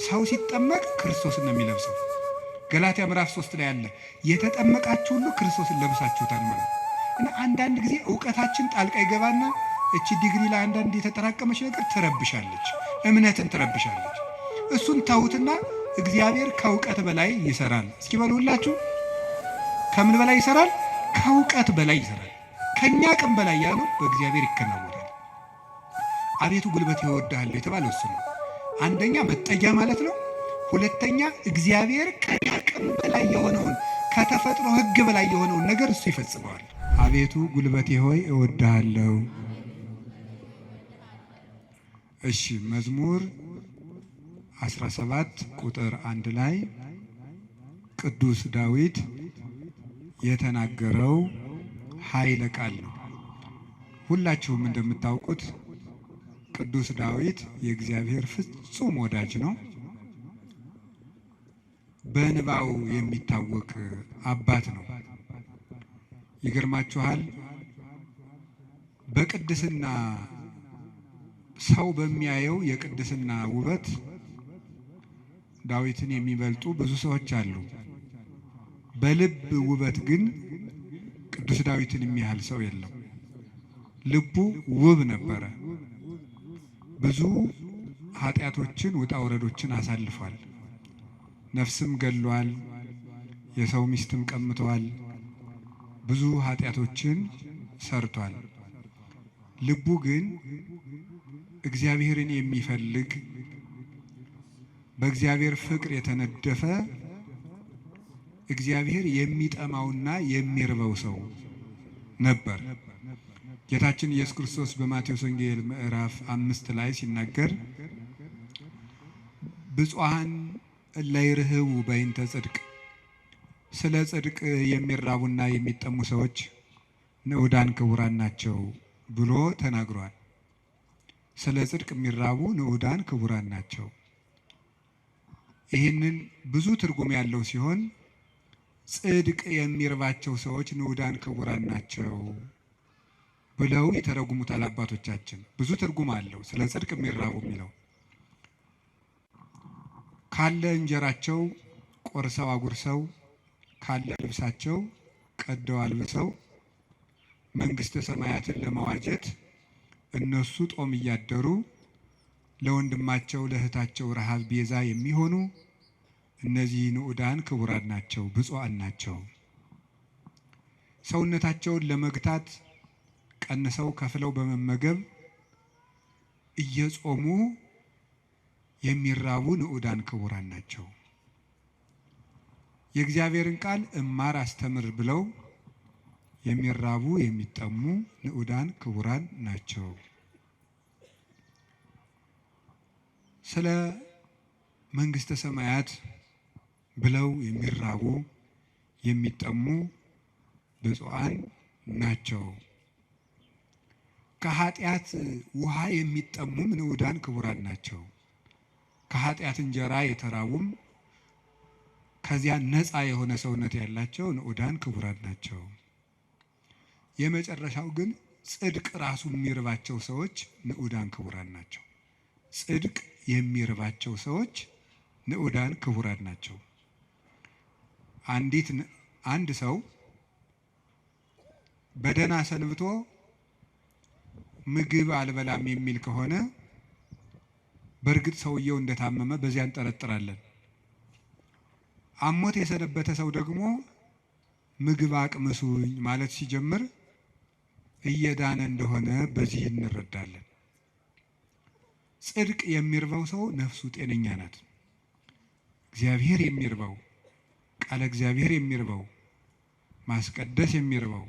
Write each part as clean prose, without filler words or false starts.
ሰው ሲጠመቅ ክርስቶስን ነው የሚለብሰው። ገላትያ ምዕራፍ 3 ላይ ያለ የተጠመቃችሁ ሁሉ ክርስቶስን ለብሳችሁታል ማለት ነው። እና አንዳንድ ጊዜ ዕውቀታችን ጣልቃ ይገባና እቺ ዲግሪ ላይ አንዳንድ የተጠራቀመች ነገር ትረብሻለች፣ እምነትን ትረብሻለች። እሱን ተውትና እግዚአብሔር ከዕውቀት በላይ ይሰራል። እስኪ በሉ ሁላችሁ፣ ከምን በላይ ይሰራል? ከዕውቀት በላይ ይሰራል። ከኛ አቅም በላይ ያለው በእግዚአብሔር ይከናወናል። አቤቱ ጉልበት ይወድሃለሁ የተባለው እሱ ነው። አንደኛ መጠጊያ ማለት ነው። ሁለተኛ እግዚአብሔር ከኛ አቅም በላይ የሆነውን ከተፈጥሮ ሕግ በላይ የሆነውን ነገር እሱ ይፈጽመዋል። አቤቱ ጉልበቴ ሆይ እወድሃለሁ። እሺ መዝሙር 17 ቁጥር 1 ላይ ቅዱስ ዳዊት የተናገረው ኃይለ ቃል ነው። ሁላችሁም እንደምታውቁት ቅዱስ ዳዊት የእግዚአብሔር ፍጹም ወዳጅ ነው። በንባው የሚታወቅ አባት ነው። ይገርማችኋል፣ በቅድስና ሰው በሚያየው የቅድስና ውበት ዳዊትን የሚበልጡ ብዙ ሰዎች አሉ። በልብ ውበት ግን ቅዱስ ዳዊትን የሚያህል ሰው የለም። ልቡ ውብ ነበረ። ብዙ ኃጢአቶችን ውጣ ውረዶችን አሳልፏል። ነፍስም ገሏል። የሰው ሚስትም ቀምተዋል። ብዙ ኃጢአቶችን ሰርቷል። ልቡ ግን እግዚአብሔርን የሚፈልግ በእግዚአብሔር ፍቅር የተነደፈ እግዚአብሔር የሚጠማውና የሚርበው ሰው ነበር። ጌታችን ኢየሱስ ክርስቶስ በማቴዎስ ወንጌል ምዕራፍ 5 ላይ ሲናገር ብፁዓን እለ ይርህቡ በእንተ ጽድቅ፣ ስለ ጽድቅ የሚራቡና የሚጠሙ ሰዎች ንዑዳን ክቡራን ናቸው ብሎ ተናግሯል። ስለ ጽድቅ የሚራቡ ንዑዳን ክቡራን ናቸው። ይህንን ብዙ ትርጉም ያለው ሲሆን ጽድቅ የሚርባቸው ሰዎች ንዑዳን ክቡራን ናቸው ብለው የተረጉሙታል አባቶቻችን። ብዙ ትርጉም አለው ስለ ጽድቅ የሚራቡ የሚለው። ካለ እንጀራቸው ቆርሰው አጉርሰው፣ ካለ ልብሳቸው ቀደው አልብሰው መንግሥተ ሰማያትን ለመዋጀት እነሱ ጦም እያደሩ ለወንድማቸው ለእህታቸው ረሃብ ቤዛ የሚሆኑ እነዚህ ንዑዳን ክቡራን ናቸው፣ ብፁዓን ናቸው። ሰውነታቸውን ለመግታት ቀንሰው ከፍለው በመመገብ እየጾሙ የሚራቡ ንዑዳን ክቡራን ናቸው። የእግዚአብሔርን ቃል እማር አስተምር ብለው የሚራቡ የሚጠሙ ንዑዳን ክቡራን ናቸው። ስለ መንግሥተ ሰማያት ብለው የሚራቡ የሚጠሙ ብፁዓን ናቸው። ከኃጢአት ውሃ የሚጠሙም ንዑዳን ክቡራን ናቸው። ከኃጢአት እንጀራ የተራቡም ከዚያ ነፃ የሆነ ሰውነት ያላቸው ንዑዳን ክቡራን ናቸው። የመጨረሻው ግን ጽድቅ ራሱ የሚርባቸው ሰዎች ንዑዳን ክቡራን ናቸው። ጽድቅ የሚርባቸው ሰዎች ንዑዳን ክቡራን ናቸው። አንድ ሰው በደህና ሰንብቶ ምግብ አልበላም የሚል ከሆነ በእርግጥ ሰውየው እንደታመመ በዚያ እንጠረጥራለን። አሞት የሰነበተ ሰው ደግሞ ምግብ አቅምሱኝ ማለት ሲጀምር እየዳነ እንደሆነ በዚህ እንረዳለን። ጽድቅ የሚርበው ሰው ነፍሱ ጤነኛ ናት። እግዚአብሔር የሚርበው፣ ቃለ እግዚአብሔር የሚርበው፣ ማስቀደስ የሚርበው፣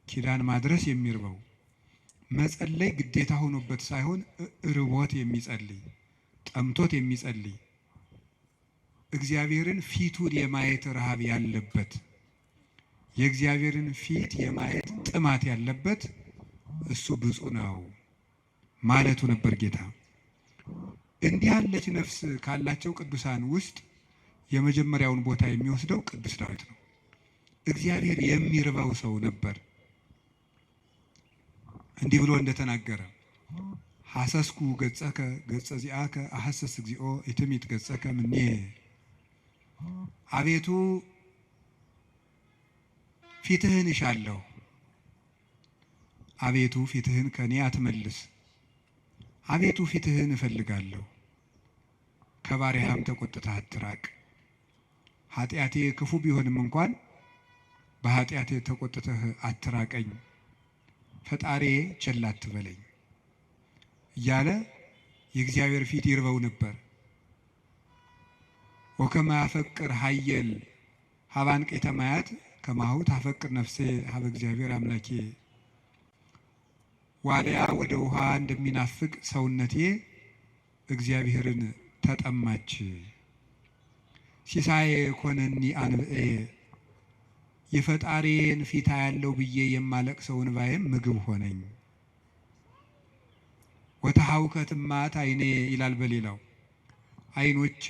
ኪዳን ማድረስ የሚርበው፣ መጸለይ ግዴታ ሆኖበት ሳይሆን ርቦት የሚጸልይ፣ ጠምቶት የሚጸልይ፣ እግዚአብሔርን ፊቱን የማየት ረሃብ ያለበት፣ የእግዚአብሔርን ፊት የማየት ጥማት ያለበት እሱ ብፁዕ ነው ማለቱ ነበር ጌታ። እንዲህ ያለች ነፍስ ካላቸው ቅዱሳን ውስጥ የመጀመሪያውን ቦታ የሚወስደው ቅዱስ ዳዊት ነው። እግዚአብሔር የሚርበው ሰው ነበር። እንዲህ ብሎ እንደተናገረ ሐሰስኩ ገጸከ ገጸ ዚአከ አሐሰስ እግዚኦ ኢትሚት ገጸከ ምኔ። አቤቱ ፊትህን እሻለሁ፣ አቤቱ ፊትህን ከኔ አትመልስ። አቤቱ ፊትህን እፈልጋለሁ፣ ከባሪያህም ተቆጥተህ አትራቅ። ኃጢአቴ ክፉ ቢሆንም እንኳን በኃጢአቴ ተቆጥተህ አትራቀኝ። ፈጣሪ ቸል አትበለኝ እያለ የእግዚአብሔር ፊት ይርበው ነበር። ወከመ ያፈቅር ኃየል ሀበ አንቄተ ማያት ከማሁ ታፈቅር ነፍሴ ሀበ እግዚአብሔር አምላኬ። ዋልያ ወደ ውሃ እንደሚናፍቅ ሰውነቴ እግዚአብሔርን ተጠማች። ሲሳዬ ኮነኒ አንብኤ የፈጣሪን ፊት ያለው ብዬ የማለቅሰው እንባዬም ምግብ ሆነኝ። ወተሐውከት እማት ዓይኔ ይላል በሌላው ዓይኖች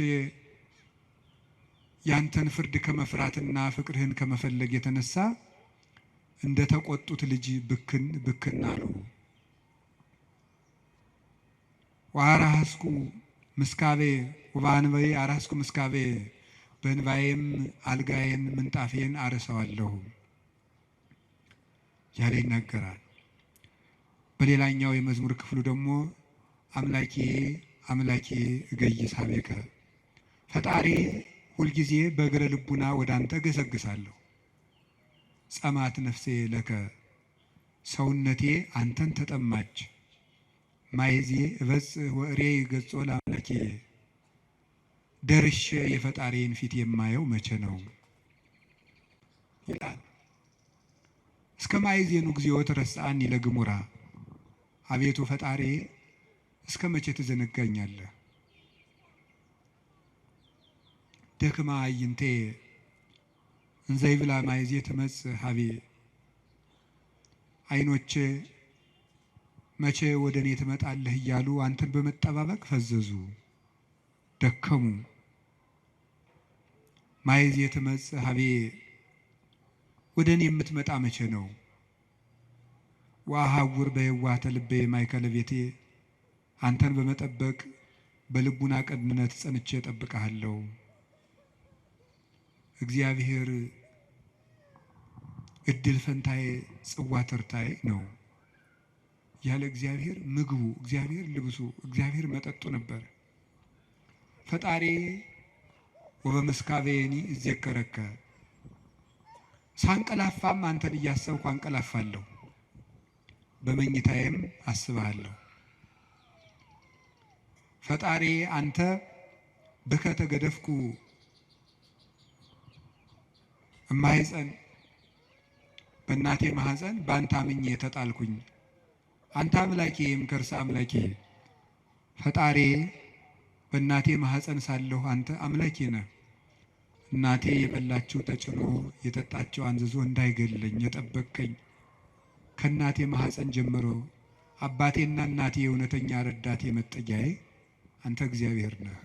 ያንተን ፍርድ ከመፍራትና ፍቅርህን ከመፈለግ የተነሳ እንደ ተቆጡት ልጅ ብክን ብክን አሉ። ወአራስኩ ምስካቤ ወበአንበቤ አራስኩ ምስካቤ በእንባዬም አልጋዬን ምንጣፌን አርሰዋለሁ ያለ ይናገራል። በሌላኛው የመዝሙር ክፍሉ ደግሞ አምላኬ አምላኬ እገይስ ኀቤከ ፈጣሪ ሁልጊዜ በእግረ ልቡና ወደ አንተ ገሰግሳለሁ። ጸማት ነፍሴ ለከ ሰውነቴ አንተን ተጠማች። ማይዜ እበጽሕ ወእሬ ገጾ ለአምላኬ ደርሼ የፈጣሪን ፊት የማየው መቼ ነው ይላል። እስከ ማይዜኑ ጊዜው ተረሳኒ ለግሙራ አቤቱ ፈጣሪ እስከ መቼ ትዘነጋኛለህ? ደክማ አይንቴ እንዘ ይብላ ማይዜ ትመጽእ ሀቤ ዓይኖቼ መቼ ወደ እኔ ትመጣለህ እያሉ አንተን በመጠባበቅ ፈዘዙ ደከሙ። ማይዜ ትመጽእ ሀቤ ወደ እኔ የምትመጣ መቼ ነው? ወአሐውር በየዋህተ ልቤ ማእከለ ቤቴ አንተን በመጠበቅ በልቡና ቅንነት ጸንቼ እጠብቅሃለሁ። እግዚአብሔር እድል ፈንታዬ ጽዋ ተርታዬ ነው። ያለ እግዚአብሔር ምግቡ፣ እግዚአብሔር ልብሱ፣ እግዚአብሔር መጠጡ ነበር። ፈጣሪ ወበመስካቤኒ እዜከረከ ሳንቀላፋም አንተን እያሰብኩ አንቀላፋለሁ፣ በመኝታዬም አስብሃለሁ። ፈጣሪ አንተ ብከ ተገደፍኩ እማሕፀን በእናቴ ማህፀን በአንተ አምኜ ተጣልኩኝ። አንተ አምላኬም ከርሰ አምላኬ ፈጣሪ በእናቴ ማህፀን ሳለሁ አንተ አምላኬ ነህ። እናቴ የበላችው ተጭኖ የጠጣችው አንዝዞ እንዳይገለኝ የጠበቅከኝ ከእናቴ ማህፀን ጀምሮ አባቴና እናቴ የእውነተኛ ረዳቴ መጠጊያዬ አንተ እግዚአብሔር ነህ።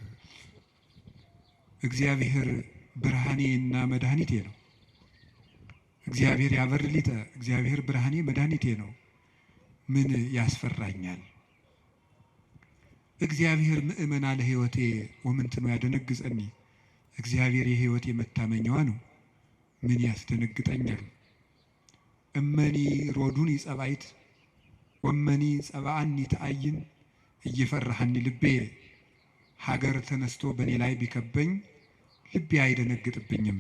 እግዚአብሔር ብርሃኔና መድኃኒቴ ነው። እግዚአብሔር ያበርሊተ እግዚአብሔር ብርሃኔ መድኃኒቴ ነው። ምን ያስፈራኛል? እግዚአብሔር ምእመና ለሕይወቴ ወምንትኑ ያደነግጸኒ እግዚአብሔር የሕይወቴ መታመኛዋ ነው። ምን ያስደነግጠኛል? እመኒ ሮዱኒ ጸባይት ወመኒ ጸባአኒ ተአይን እየፈራሃኒ ልቤ ሀገር ተነስቶ በእኔ ላይ ቢከበኝ ልቤ አይደነግጥብኝም፣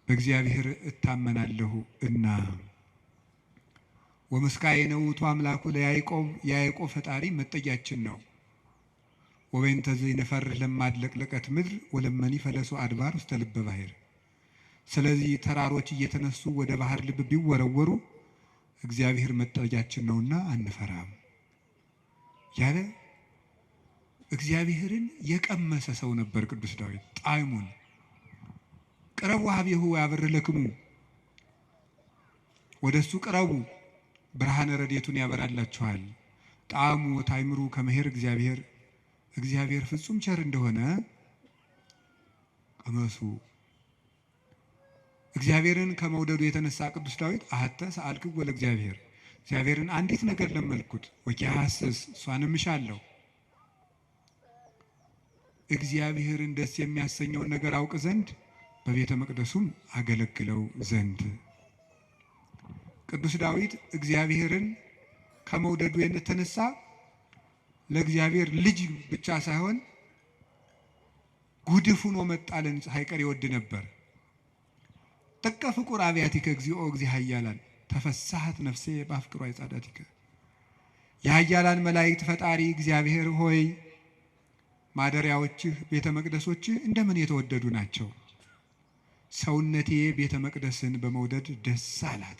በእግዚአብሔር እታመናለሁ እና። ወምስካየ ውእቱ አምላኩ ለያዕቆብ የያዕቆብ ፈጣሪ መጠጊያችን ነው። ወበእንተ ዘይንፈርህ ለማድለቅለቀት ምድር ወለመኒ ፈለሱ አድባር ውስተ ልበ ባሕር። ስለዚህ ተራሮች እየተነሱ ወደ ባህር ልብ ቢወረወሩ እግዚአብሔር መጠጊያችን ነውና አንፈራም ያለ እግዚአብሔርን የቀመሰ ሰው ነበር ቅዱስ ዳዊት። ጣዕሙን ቅረቡ ሀቤሁ ያበርለክሙ፣ ወደ እሱ ቅረቡ ብርሃነ ረድኤቱን ያበራላችኋል። ጣዕሙ ታይምሩ ከመሄር እግዚአብሔር ፍጹም ቸር እንደሆነ ቀመሱ። እግዚአብሔርን ከመውደዱ የተነሳ ቅዱስ ዳዊት አሐተ ሰአልክዎ ለእግዚአብሔር እግዚአብሔርን አንዲት ነገር ለመልኩት ወኪያስስ እሷንም እሻለሁ። እግዚአብሔርን ደስ የሚያሰኘውን ነገር አውቅ ዘንድ በቤተ መቅደሱም አገለግለው ዘንድ። ቅዱስ ዳዊት እግዚአብሔርን ከመውደዱ የተነሳ ለእግዚአብሔር ልጅ ብቻ ሳይሆን ጉድፍ ሆኖ መጣልን ሳይቀር ይወድ ነበር። ጥቀ ፍቁር አብያቲከ እግዚኦ እግዚእ ኃያላን ተፈሳሐት ነፍሴ በአፍቅሮ አይጻዳቲከ። የኃያላን መላእክት ፈጣሪ እግዚአብሔር ሆይ ማደሪያዎችህ ቤተ መቅደሶችህ እንደምን የተወደዱ ናቸው። ሰውነቴ ቤተ መቅደስን በመውደድ ደስ አላት።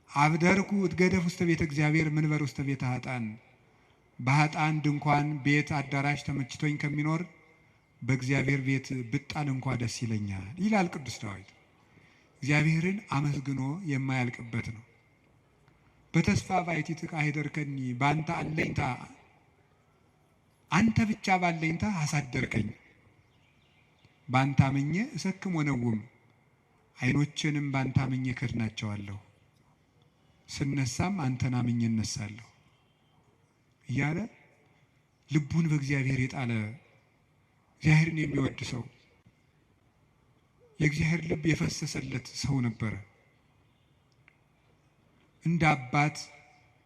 አብደርኩ እትገደፍ ውስተ ቤተ እግዚአብሔር ምንበር ውስተ ቤተ ኃጥአን። በኃጥአን ድንኳን ቤት አዳራሽ ተመችቶኝ ከሚኖር በእግዚአብሔር ቤት ብጣል እንኳ ደስ ይለኛል ይላል ቅዱስ ዳዊት። እግዚአብሔርን አመስግኖ የማያልቅበት ነው። በተስፋ ባሕቲትከ አኅደርከኒ፣ በአንተ አለኝታ አንተ ብቻ ባለኝታ አሳደርከኝ። በአንተ አምኜ እሰክም ወነውም፣ ዓይኖቼንም በአንተ አምኜ እከድናቸዋለሁ። ስነሳም አንተን አምኜ እነሳለሁ እያለ ልቡን በእግዚአብሔር የጣለ እግዚአብሔርን የሚወድ ሰው፣ የእግዚአብሔር ልብ የፈሰሰለት ሰው ነበረ። እንደ አባት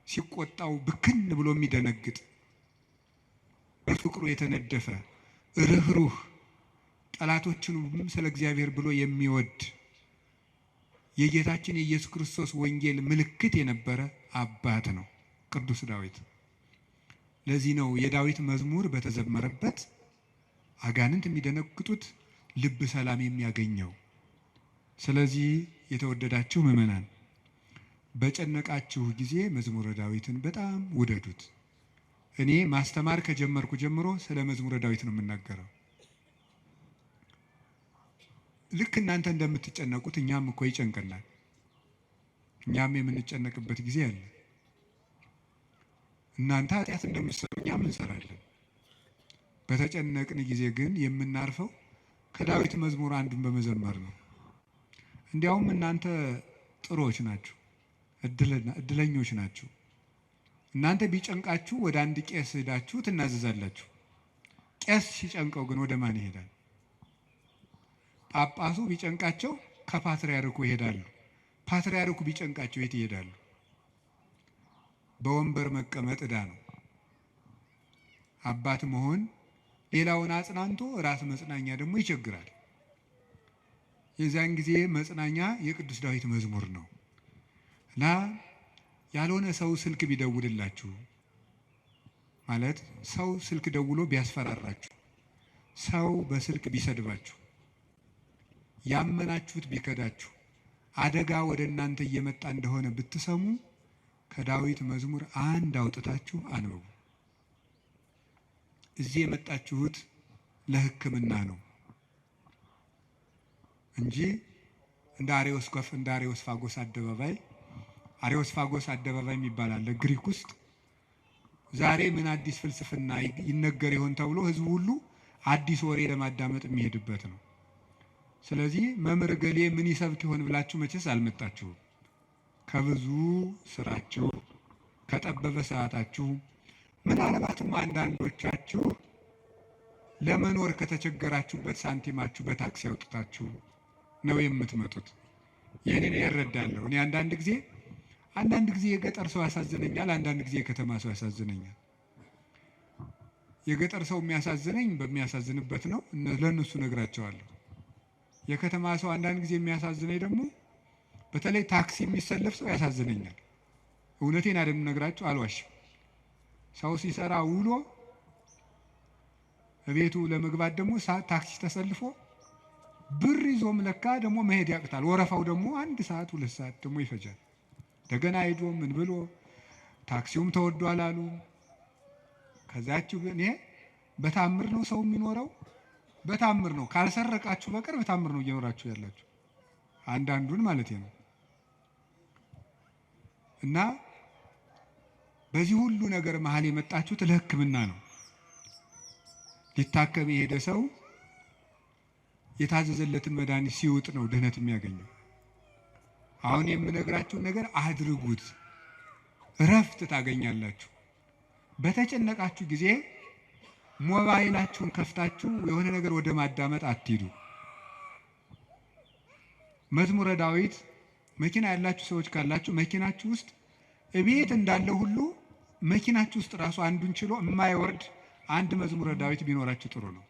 ሲቆጣው ብክን ብሎ የሚደነግጥ በፍቅሩ የተነደፈ ርኅሩህ፣ ጠላቶቹንም ስለ እግዚአብሔር ብሎ የሚወድ የጌታችን የኢየሱስ ክርስቶስ ወንጌል ምልክት የነበረ አባት ነው ቅዱስ ዳዊት። ለዚህ ነው የዳዊት መዝሙር በተዘመረበት አጋንንት የሚደነግጡት፣ ልብ ሰላም የሚያገኘው። ስለዚህ የተወደዳችሁ ምእመናን በጨነቃችሁ ጊዜ መዝሙረ ዳዊትን በጣም ውደዱት። እኔ ማስተማር ከጀመርኩ ጀምሮ ስለ መዝሙረ ዳዊት ነው የምናገረው። ልክ እናንተ እንደምትጨነቁት እኛም እኮ ይጨንቀናል። እኛም የምንጨነቅበት ጊዜ አለ። እናንተ ኃጢአት እንደምትሰሩ እኛም እንሰራለን። በተጨነቅን ጊዜ ግን የምናርፈው ከዳዊት መዝሙር አንዱን በመዘመር ነው። እንዲያውም እናንተ ጥሩዎች ናችሁ፣ እድለኞች ናችሁ። እናንተ ቢጨንቃችሁ ወደ አንድ ቄስ ሄዳችሁ ትናዘዛላችሁ። ቄስ ሲጨንቀው ግን ወደ ማን ይሄዳል? ጳጳሱ ቢጨንቃቸው ከፓትርያርኩ ይሄዳሉ። ፓትርያርኩ ቢጨንቃቸው የት ይሄዳሉ? በወንበር መቀመጥ ዕዳ ነው። አባት መሆን ሌላውን አጽናንቶ ራስ መጽናኛ ደግሞ ይቸግራል። የዚያን ጊዜ መጽናኛ የቅዱስ ዳዊት መዝሙር ነው እና ያልሆነ ሰው ስልክ ቢደውልላችሁ ማለት ሰው ስልክ ደውሎ ቢያስፈራራችሁ፣ ሰው በስልክ ቢሰድባችሁ፣ ያመናችሁት ቢከዳችሁ፣ አደጋ ወደ እናንተ እየመጣ እንደሆነ ብትሰሙ ከዳዊት መዝሙር አንድ አውጥታችሁ አንብቡ። እዚህ የመጣችሁት ለሕክምና ነው እንጂ እንደ አሬዎስፋጎስ አደባባይ የሚባል አለ ግሪክ ውስጥ። ዛሬ ምን አዲስ ፍልስፍና ይነገር ይሆን ተብሎ ህዝቡ ሁሉ አዲስ ወሬ ለማዳመጥ የሚሄድበት ነው። ስለዚህ መምህር ገሌ ምን ይሰብክ ይሆን ብላችሁ መቼስ አልመጣችሁም። ከብዙ ስራችሁ፣ ከጠበበ ሰዓታችሁ፣ ምናልባትም አንዳንዶቻችሁ ለመኖር ከተቸገራችሁበት ሳንቲማችሁ በታክሲ አውጥታችሁ ነው የምትመጡት። ይህንን እረዳለሁ። እኔ አንዳንድ ጊዜ የገጠር ሰው ያሳዝነኛል፣ አንዳንድ ጊዜ የከተማ ሰው ያሳዝነኛል። የገጠር ሰው የሚያሳዝነኝ በሚያሳዝንበት ነው፣ ለእነሱ ነግራቸዋለሁ። የከተማ ሰው አንዳንድ ጊዜ የሚያሳዝነኝ ደግሞ በተለይ ታክሲ የሚሰለፍ ሰው ያሳዝነኛል። እውነቴን አይደለም ነግራቸው፣ አልዋሽም። ሰው ሲሰራ ውሎ ቤቱ ለመግባት ደግሞ ታክሲ ተሰልፎ ብር ይዞም ለካ ደግሞ መሄድ ያቅታል። ወረፋው ደግሞ 1 ሰዓት 2 ሰዓት ደግሞ ይፈጃል። እንደገና ሄዶ ምን ብሎ ታክሲውም ተወዷል አሉ። ከዛችሁ ግን ይሄ በታምር ነው ሰው የሚኖረው፣ በታምር ነው። ካልሰረቃችሁ በቀር በታምር ነው እየኖራችሁ ያላችሁ፣ አንዳንዱን ማለት ነው። እና በዚህ ሁሉ ነገር መሀል የመጣችሁት ለሕክምና ነው። ሊታከም የሄደ ሰው የታዘዘለትን መድኃኒት ሲውጥ ነው ድህነት የሚያገኘው። አሁን የምነግራችሁን ነገር አድርጉት፣ እረፍት ታገኛላችሁ። በተጨነቃችሁ ጊዜ ሞባይላችሁን ከፍታችሁ የሆነ ነገር ወደ ማዳመጥ አትሂዱ። መዝሙረ ዳዊት መኪና ያላችሁ ሰዎች ካላችሁ መኪናችሁ ውስጥ እቤት እንዳለ ሁሉ መኪናችሁ ውስጥ ራሱ አንዱን ችሎ የማይወርድ አንድ መዝሙረ ዳዊት ቢኖራችሁ ጥሩ ነው።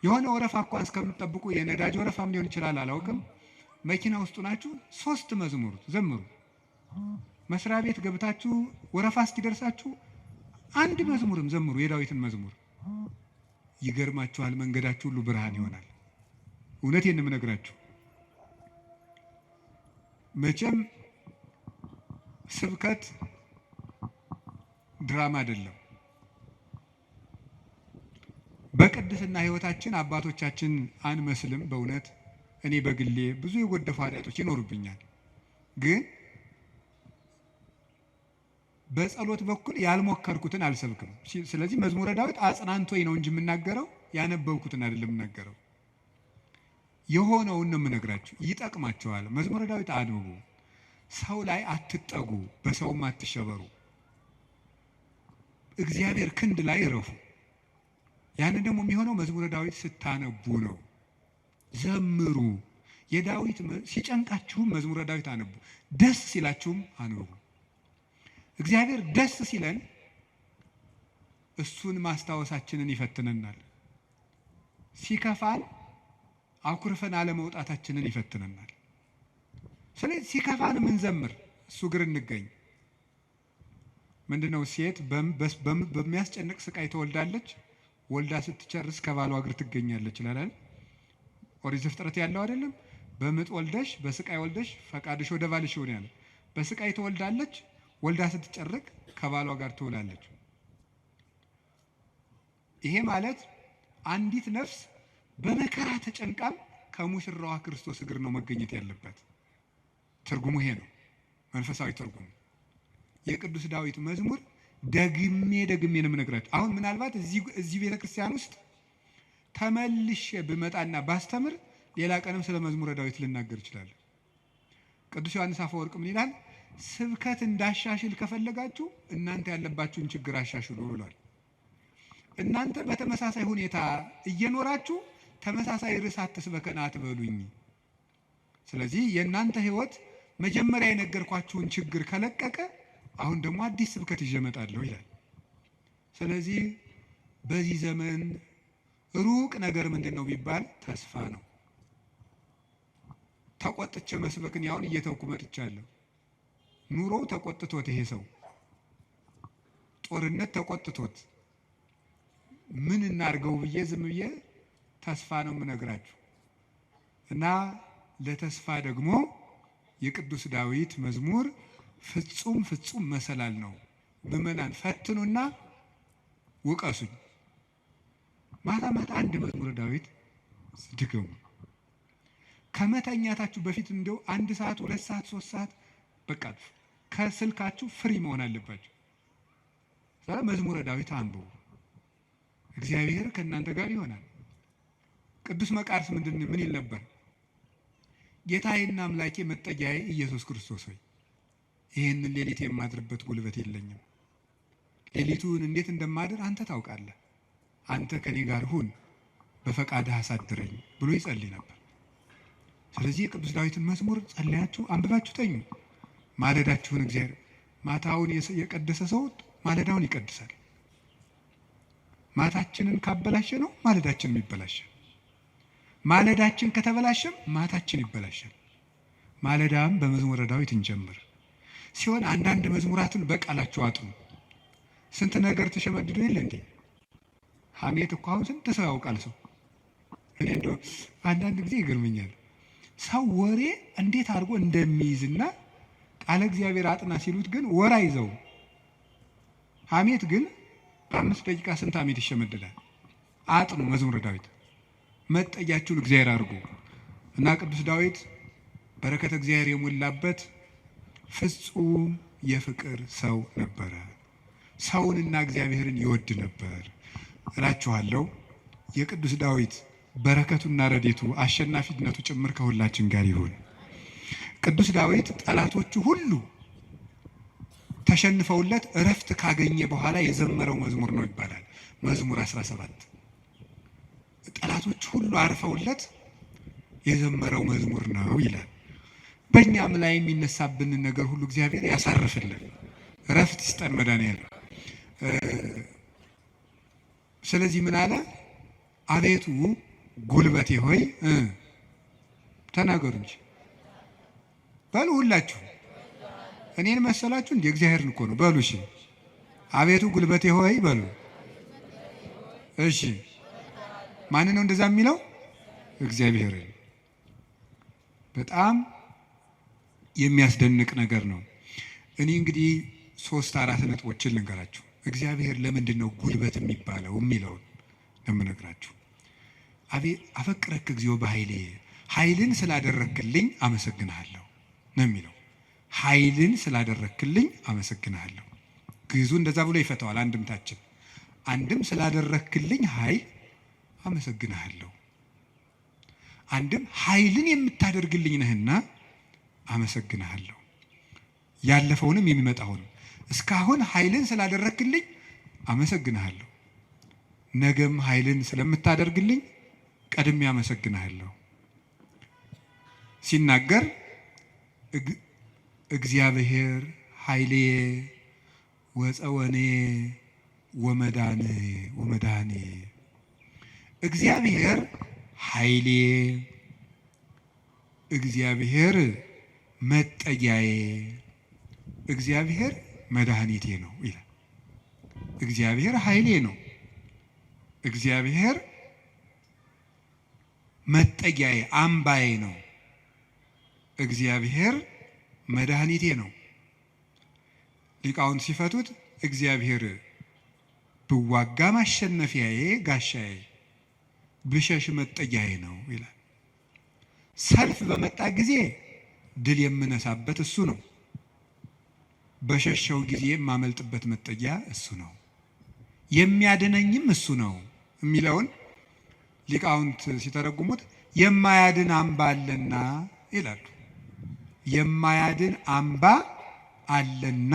የሆነ ወረፋ እንኳን እስከምትጠብቁ የነዳጅ ወረፋም ሊሆን ይችላል አላውቅም። መኪና ውስጥ ናችሁ 3 መዝሙር ዘምሩ። መስሪያ ቤት ገብታችሁ ወረፋ እስኪደርሳችሁ አንድ መዝሙርም ዘምሩ፣ የዳዊትን መዝሙር። ይገርማችኋል፣ መንገዳችሁ ሁሉ ብርሃን ይሆናል። እውነቴን ነው የምነግራችሁ። መቼም ስብከት ድራማ አይደለም። በቅድስና ሕይወታችን አባቶቻችን አንመስልም። በእውነት እኔ በግሌ ብዙ የጎደፉ ኃጢአቶች ይኖሩብኛል። ግን በጸሎት በኩል ያልሞከርኩትን አልሰብክም። ስለዚህ መዝሙረ ዳዊት አጽናንቶኝ ነው እንጂ የምናገረው ያነበብኩትን አይደለም የምናገረው። የሆነውን ነው የምነግራችሁ። ይጠቅማቸዋል። መዝሙረ ዳዊት አንብቡ። ሰው ላይ አትጠጉ፣ በሰውም አትሸበሩ። እግዚአብሔር ክንድ ላይ እረፉ። ያንን ደግሞ የሚሆነው መዝሙረ ዳዊት ስታነቡ ነው። ዘምሩ። የዳዊት ሲጨንቃችሁም መዝሙረ ዳዊት አንቡ፣ ደስ ሲላችሁም አንብቡ። እግዚአብሔር ደስ ሲለን እሱን ማስታወሳችንን ይፈትነናል። ሲከፋን አኩርፈን አለመውጣታችንን ይፈትነናል። ስለዚህ ሲከፋን ምን ዘምር? እሱ እግር እንገኝ። ምንድነው? ሴት በሚያስጨንቅ ስቃይ ትወልዳለች። ወልዳ ስትጨርስ ከባሏ እግር ትገኛለች ይላል። ኦሪት ዘፍጥረት ያለው አይደለም? በምጥ ወልደሽ በስቃይ ወልደሽ ፈቃድሽ ወደ ባልሽ ይሆን ያለ። በስቃይ ትወልዳለች። ወልዳ ስትጨርቅ ከባሏ ጋር ትውላለች። ይሄ ማለት አንዲት ነፍስ በመከራ ተጨንቃም ከሙሽራዋ ክርስቶስ እግር ነው መገኘት ያለበት። ትርጉሙ ይሄ ነው፣ መንፈሳዊ ትርጉሙ። የቅዱስ ዳዊት መዝሙር ደግሜ ነው የምነግራችሁ። አሁን ምናልባት እዚህ ቤተክርስቲያን ውስጥ ተመልሼ ብመጣና ባስተምር ሌላ ቀንም ስለ መዝሙረ ዳዊት ልናገር እችላለሁ። ቅዱስ ዮሐንስ አፈወርቅ ምን ይላል? ስብከት እንዳሻሽል ከፈለጋችሁ እናንተ ያለባችሁን ችግር አሻሽሉ ብሏል። እናንተ በተመሳሳይ ሁኔታ እየኖራችሁ ተመሳሳይ ርዕስ አትስበከን አትበሉኝ። ስለዚህ የእናንተ ሕይወት መጀመሪያ የነገርኳችሁን ችግር ከለቀቀ አሁን ደግሞ አዲስ ስብከት ይዤ እመጣለሁ ይላል። ስለዚህ በዚህ ዘመን ሩቅ ነገር ምንድን ነው ቢባል ተስፋ ነው። ተቆጥቼ መስበክን ያሁን እየተውኩ መጥቻለሁ። ኑሮው ተቆጥቶት ይሄ ሰው ጦርነት ተቆጥቶት ምን እናርገው ብዬ ዝም ብዬ ተስፋ ነው የምነግራችሁ። እና ለተስፋ ደግሞ የቅዱስ ዳዊት መዝሙር ፍጹም መሰላል ነው። ምዕመናን ፈትኑና ውቀሱኝ። ማታ አንድ መዝሙረ ዳዊት ድገሙ። ከመተኛታችሁ በፊት እንደው 1 ሰዓት 2 ሰዓት 3 ሰዓት በቃ ከስልካችሁ ፍሪ መሆን አለባችሁ። መዝሙረ ዳዊት አንብቡ። እግዚአብሔር ከእናንተ ጋር ይሆናል። ቅዱስ መቃርስ ምን ይል ነበር? ጌታዬና አምላኬ መጠጊያዬ ኢየሱስ ክርስቶስ ሆይ ይህንን ሌሊት የማድርበት ጉልበት የለኝም። ሌሊቱን እንዴት እንደማድር አንተ ታውቃለህ። አንተ ከኔ ጋር ሁን፣ በፈቃድህ አሳድረኝ ብሎ ይጸልይ ነበር። ስለዚህ የቅዱስ ዳዊትን መዝሙር ጸልያችሁ አንብባችሁ ተኙ። ማለዳችሁን እግዚአብሔር ማታውን የቀደሰ ሰው ማለዳውን ይቀድሳል። ማታችንን ካበላሸ ነው ማለዳችንም ይበላሻል። ማለዳችን ከተበላሸም ማታችን ይበላሻል። ማለዳም በመዝሙረ ዳዊት እንጀምር ሲሆን አንዳንድ መዝሙራትን በቃላችሁ አጥኑ። ስንት ነገር ተሸመድዶ የለ እንዴ? ሐሜት እኮ አሁን ስንት ሰው ያውቃል። ሰው እኔ እንደው አንዳንድ ጊዜ ይገርመኛል። ሰው ወሬ እንዴት አድርጎ እንደሚይዝና ቃለ እግዚአብሔር አጥና ሲሉት ግን ወራ ይዘው ሐሜት ግን በ5 ደቂቃ ስንት ሐሜት ይሸመደዳል። አጥኑ መዝሙረ ዳዊት መጠጊያችሁን እግዚአብሔር አድርጉ እና ቅዱስ ዳዊት በረከተ እግዚአብሔር የሞላበት ፍጹም የፍቅር ሰው ነበረ። ሰውንና እግዚአብሔርን ይወድ ነበር እላችኋለሁ። የቅዱስ ዳዊት በረከቱና ረድኤቱ አሸናፊነቱ ጭምር ከሁላችን ጋር ይሁን። ቅዱስ ዳዊት ጠላቶቹ ሁሉ ተሸንፈውለት እረፍት ካገኘ በኋላ የዘመረው መዝሙር ነው ይባላል። መዝሙር 17 ጠላቶች ሁሉ አርፈውለት የዘመረው መዝሙር ነው ይላል። በእኛም ላይ የሚነሳብንን ነገር ሁሉ እግዚአብሔር ያሳርፍልን፣ እረፍት ይስጠን መድኃኒዓለም። ስለዚህ ምን አለ? አቤቱ ጉልበቴ ሆይ ተናገሩ እንጂ በሉ ሁላችሁ። እኔን መሰላችሁ እንዴ? እግዚአብሔርን እኮ ነው። በሉ እሺ፣ አቤቱ ጉልበቴ ሆይ በሉ። እሺ፣ ማን ነው እንደዛ የሚለው? እግዚአብሔር። በጣም የሚያስደንቅ ነገር ነው። እኔ እንግዲህ 3-4 ነጥቦችን ልንገራችሁ። እግዚአብሔር ለምንድን ነው ጉልበት የሚባለው የሚለውን ለምነግራችሁ። አፈቅረክ እግዚኦ በኃይሌ፣ ኃይልን ስላደረክልኝ አመሰግንሃለሁ ነው የሚለው። ኃይልን ስላደረክልኝ አመሰግንሃለሁ። ግዕዙ እንደዛ ብሎ ይፈታዋል። አንድምታችን አንድም ስላደረክልኝ ኃይል አመሰግንሃለሁ፣ አንድም ኃይልን የምታደርግልኝ ነህና አመሰግንሃለሁ። ያለፈውንም የሚመጣውንም እስካሁን ኃይልን ስላደረክልኝ አመሰግንሃለሁ፣ ነገም ኃይልን ስለምታደርግልኝ ቀድሜ አመሰግንሃለሁ። ሲናገር እግዚአብሔር ኃይሌ ወፀወኔ ወመዳኔ፣ እግዚአብሔር ኃይሌ፣ እግዚአብሔር መጠጊያዬ፣ እግዚአብሔር መድኃኒቴ ነው ይላል። እግዚአብሔር ኃይሌ ነው፣ እግዚአብሔር መጠጊያዬ አምባዬ ነው፣ እግዚአብሔር መድኃኒቴ ነው። ሊቃውንት ሲፈቱት እግዚአብሔር ብዋጋ ማሸነፊያዬ ጋሻዬ፣ ብሸሽ መጠጊያዬ ነው ይላል። ሰልፍ በመጣ ጊዜ ድል የምነሳበት እሱ ነው፣ በሸሸው ጊዜ የማመልጥበት መጠጊያ እሱ ነው፣ የሚያድነኝም እሱ ነው የሚለውን ሊቃውንት ሲተረጉሙት የማያድን አምባ አለና ይላሉ። የማያድን አምባ አለና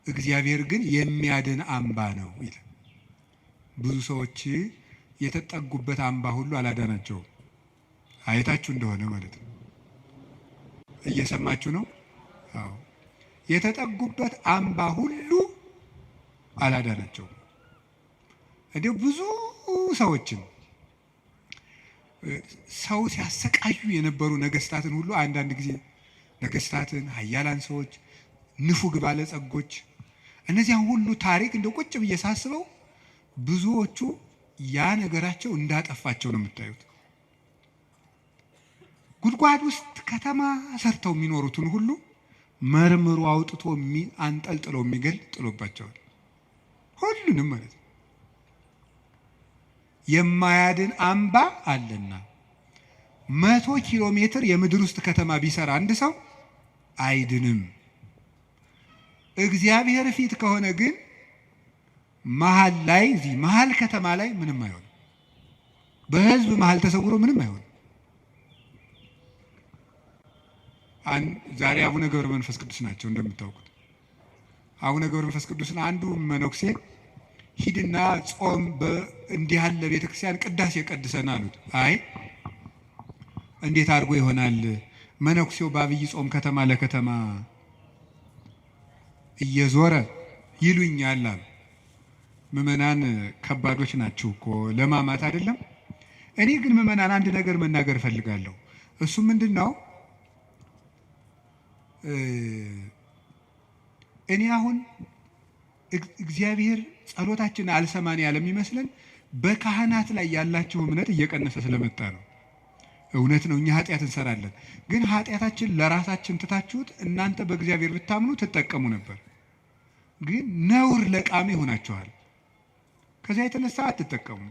እግዚአብሔር ግን የሚያድን አምባ ነው ይላል። ብዙ ሰዎች የተጠጉበት አምባ ሁሉ አላዳናቸውም። አይታችሁ እንደሆነ ማለት ነው። እየሰማችሁ ነው? አዎ። የተጠጉበት አምባ ሁሉ አላዳናቸውም። እንዲሁ ብዙ ሰዎችን ሰው ሲያሰቃዩ የነበሩ ነገስታትን ሁሉ አንዳንድ ጊዜ ነገስታትን፣ ኃያላን ሰዎች፣ ንፉግ ባለጸጎች፣ እነዚያን ሁሉ ታሪክ እንደ ቁጭ ብዬ ሳስበው ብዙዎቹ ያ ነገራቸው እንዳጠፋቸው ነው የምታዩት። ጉድጓድ ውስጥ ከተማ ሰርተው የሚኖሩትን ሁሉ መርምሮ አውጥቶ አንጠልጥሎ የሚገል ጥሎባቸዋል። ሁሉንም ማለት ነው። የማያድን አምባ አለና 100 ኪሎ ሜትር የምድር ውስጥ ከተማ ቢሰራ አንድ ሰው አይድንም። እግዚአብሔር ፊት ከሆነ ግን መሀል ላይ እዚህ መሀል ከተማ ላይ ምንም አይሆንም። በህዝብ መሀል ተሰውሮ ምንም አይሆንም። ዛሬ አቡነ ገብረ መንፈስ ቅዱስ ናቸው እንደምታውቁት። አቡነ ገብረ መንፈስ ቅዱስን አንዱ መነኩሴ ሂድና ጾም እንዲህ ያለ ቤተክርስቲያን ቅዳሴ ቀድሰን አሉት። አይ እንዴት አድርጎ ይሆናል? መነኩሴው በአብይ ጾም ከተማ ለከተማ እየዞረ ይሉኛል አሉ። ምዕመናን ከባዶች ናቸው እኮ ለማማት አይደለም። እኔ ግን ምዕመናን አንድ ነገር መናገር እፈልጋለሁ። እሱ ምንድን ነው? እኔ አሁን እግዚአብሔር ጸሎታችን አልሰማን ያለም ይመስለን በካህናት ላይ ያላችሁ እምነት እየቀነሰ ስለመጣ ነው። እውነት ነው፣ እኛ ኃጢአት እንሰራለን። ግን ኃጢአታችን ለራሳችን ትታችሁት እናንተ በእግዚአብሔር ብታምኑ ትጠቀሙ ነበር። ግን ነውር ለቃሚ ሆናችኋል። ከዚያ የተነሳ አትጠቀሙ።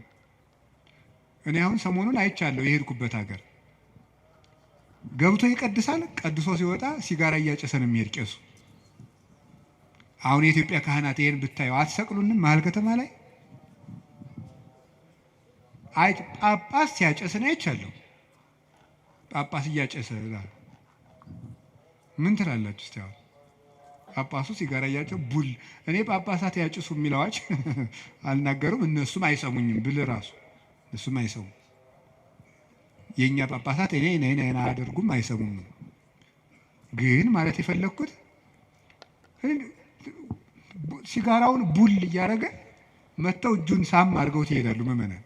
እኔ አሁን ሰሞኑን አይቻለሁ። የሄድኩበት ሀገር ገብቶ ይቀድሳል። ቀድሶ ሲወጣ ሲጋራ እያጨሰ ነው የሚሄድ ቄሱ። አሁን የኢትዮጵያ ካህናት ይሄን ብታየው አትሰቅሉንም? መሀል ከተማ ላይ ጳጳስ ሲያጨስ ነው አይቻለሁ። ጳጳስ እያጨሰ ምን ትላላችሁ እስቲ? አሁን ጳጳሱ ሲጋራ እያጨሱ ቡል እኔ ጳጳሳት ያጭሱ የሚል አዋጅ አልናገሩም፣ እነሱም አይሰሙኝም ብል ራሱ እነሱም አይሰሙም። የእኛ ጳጳሳት እኔ አያደርጉም አይሰሙም። ግን ማለት የፈለግኩት ሲጋራውን ቡል እያደረገ መጥተው እጁን ሳም አድርገው ትሄዳሉ ምዕመናን።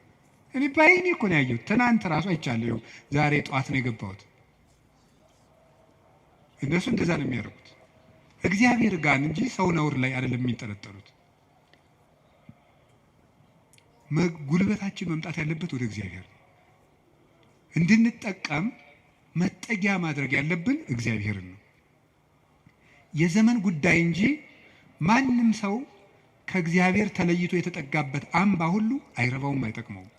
እኔ ባይኔ እኮ ነው ያየሁት። ትናንት ራሱ አይቻለሁ። ዛሬ ጠዋት ነው የገባሁት። እነሱ እንደዛ ነው የሚያደርጉት። እግዚአብሔር ጋር እንጂ ሰው ነውር ላይ አይደለም የሚንጠለጠሉት። ጉልበታችን መምጣት ያለበት ወደ እግዚአብሔር ነው። እንድንጠቀም መጠጊያ ማድረግ ያለብን እግዚአብሔርን ነው። የዘመን ጉዳይ እንጂ ማንም ሰው ከእግዚአብሔር ተለይቶ የተጠጋበት አምባ ሁሉ አይረባውም፣ አይጠቅመውም።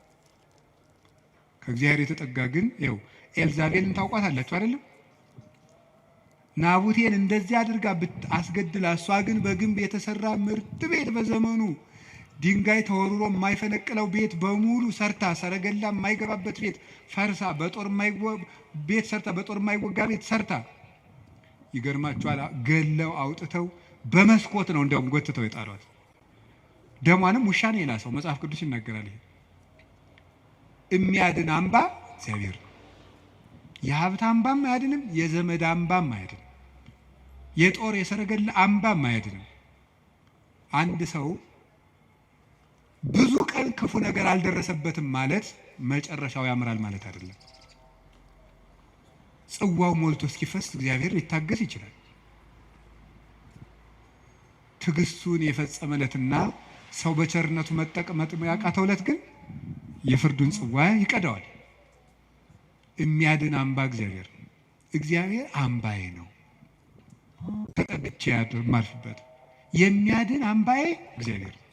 ከእግዚአብሔር የተጠጋ ግን ይኸው ኤልዛቤልን ታውቋታላችሁ አይደለም? ናቡቴን እንደዚህ አድርጋ አስገድላ፣ እሷ ግን በግንብ የተሰራ ምርጥ ቤት በዘመኑ ድንጋይ ተወርሮ የማይፈነቅለው ቤት በሙሉ ሰርታ፣ ሰረገላ የማይገባበት ቤት ፈርሳ፣ ቤት ሰርታ፣ በጦር የማይወጋ ቤት ሰርታ፣ ይገርማችኋል፣ ገለው አውጥተው በመስኮት ነው እንደውም ጎትተው የጣሏት። ደሟንም ውሻ ነው የላሰው። መጽሐፍ ቅዱስ ይናገራል። ይሄ የሚያድን አምባ እግዚአብሔር ነው። የሀብት አምባም አያድንም፣ የዘመድ አምባም አያድንም፣ የጦር የሰረገላ አምባም አያድንም። አንድ ሰው ብዙ ቀን ክፉ ነገር አልደረሰበትም ማለት መጨረሻው ያምራል ማለት አይደለም። ጽዋው ሞልቶ እስኪፈስ እግዚአብሔር ሊታገስ ይችላል። ትዕግስቱን የፈጸመለትና ሰው በቸርነቱ መጠቀም ያቃተውለት ግን የፍርዱን ጽዋ ይቀዳዋል። የሚያድን አምባ እግዚአብሔር ነው። እግዚአብሔር አምባዬ ነው፣ ተጠግቼ የማልፍበት የሚያድን አምባዬ እግዚአብሔር ነው።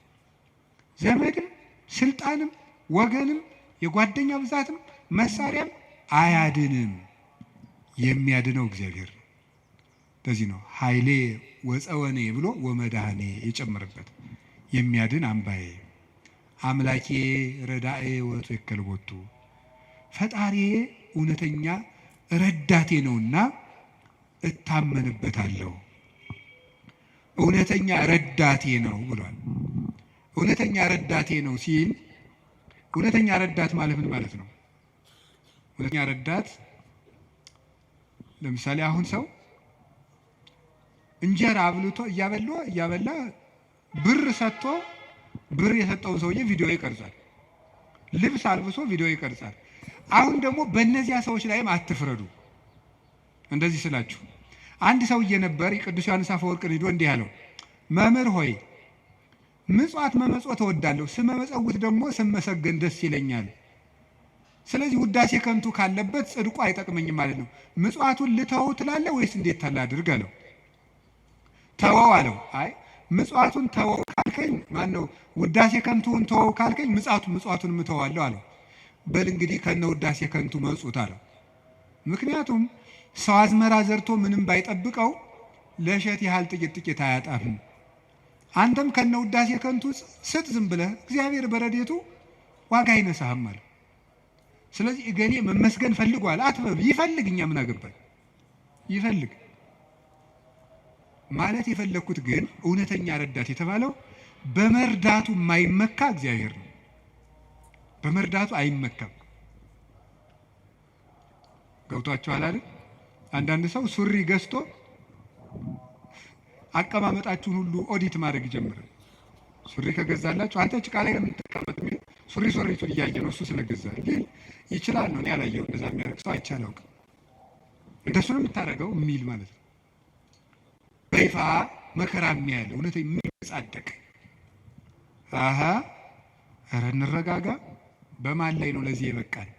ዘመድም ስልጣንም ወገንም የጓደኛ ብዛትም መሳሪያም አያድንም። የሚያድነው እግዚአብሔር ነው። ለዚህ ነው ኃይሌ ወፀወኔ ብሎ ወመድኃኔ የጨመረበት። የሚያድን አምባዬ አምላኬ ረዳኤ ወቶ የከልቦቱ ፈጣሪዬ እውነተኛ ረዳቴ ነውና እታመንበታለሁ። እውነተኛ ረዳቴ ነው ብሏል። እውነተኛ ረዳቴ ነው ሲል እውነተኛ ረዳት ማለት ምን ማለት ነው? እውነተኛ ረዳት ለምሳሌ አሁን ሰው እንጀራ አብልቶ እያበላ ብር ሰጥቶ ብር የሰጠውን ሰውዬ ቪዲዮ ይቀርጻል። ልብስ አልብሶ ቪዲዮ ይቀርጻል። አሁን ደግሞ በእነዚያ ሰዎች ላይም አትፍረዱ። እንደዚህ ስላችሁ አንድ ሰውዬ ነበር ቅዱስ ዮሐንስ አፈወርቅን ሄዶ እንዲህ አለው፣ መምህር ሆይ ምጽዋት መመጽወት እወዳለሁ፣ ስመመጸውት ደግሞ ስመሰገን ደስ ይለኛል። ስለዚህ ውዳሴ ከንቱ ካለበት ጽድቁ አይጠቅመኝም ማለት ነው። ምጽዋቱን ልተወው ትላለህ ወይስ እንዴት ታላድርግ አለው። ተወው አለው። አይ ምጽዋቱን ተወው ካልከኝ ማነው ውዳሴ ከንቱን ተወው ካልከኝ ምጽዋቱን እተዋለሁ አለው። በል እንግዲህ ከነ ውዳሴ ከንቱ መጽውት አለው። ምክንያቱም ሰው አዝመራ ዘርቶ ምንም ባይጠብቀው ለእሸት ያህል ጥቂት አያጣም። አንተም ከነ ውዳሴ ከንቱ ስጥ ዝም ብለህ፣ እግዚአብሔር በረድኤቱ ዋጋ አይነሳህም አለ። ስለዚህ እገሌ መመስገን ፈልጓል አትበብ፣ ይፈልግ፣ እኛ ምን አገባን፣ ይፈልግ ማለት የፈለግኩት ግን እውነተኛ ረዳት የተባለው በመርዳቱ የማይመካ እግዚአብሔር ነው። በመርዳቱ አይመካም። ገብቷችኋል አይደል? አንዳንድ ሰው ሱሪ ገዝቶ አቀማመጣችሁን ሁሉ ኦዲት ማድረግ ይጀምራል። ሱሪ ከገዛላችሁ አንተ ጭቃ ላይ የምትቀመጥ የሚል ሱሪ እያየ ነው እሱ ስለገዛ ይችላል ነው። እኔ ያላየው እንደዛ የሚያደርግ ሰው አይቼ አላውቅም። እንደሱ ነው የምታደርገው የሚል ማለት ነው። በይፋ መከራ የሚያለ እውነት የሚጻደቅ ኧረ እንረጋጋ። በማን ላይ ነው ለዚህ የበቃን?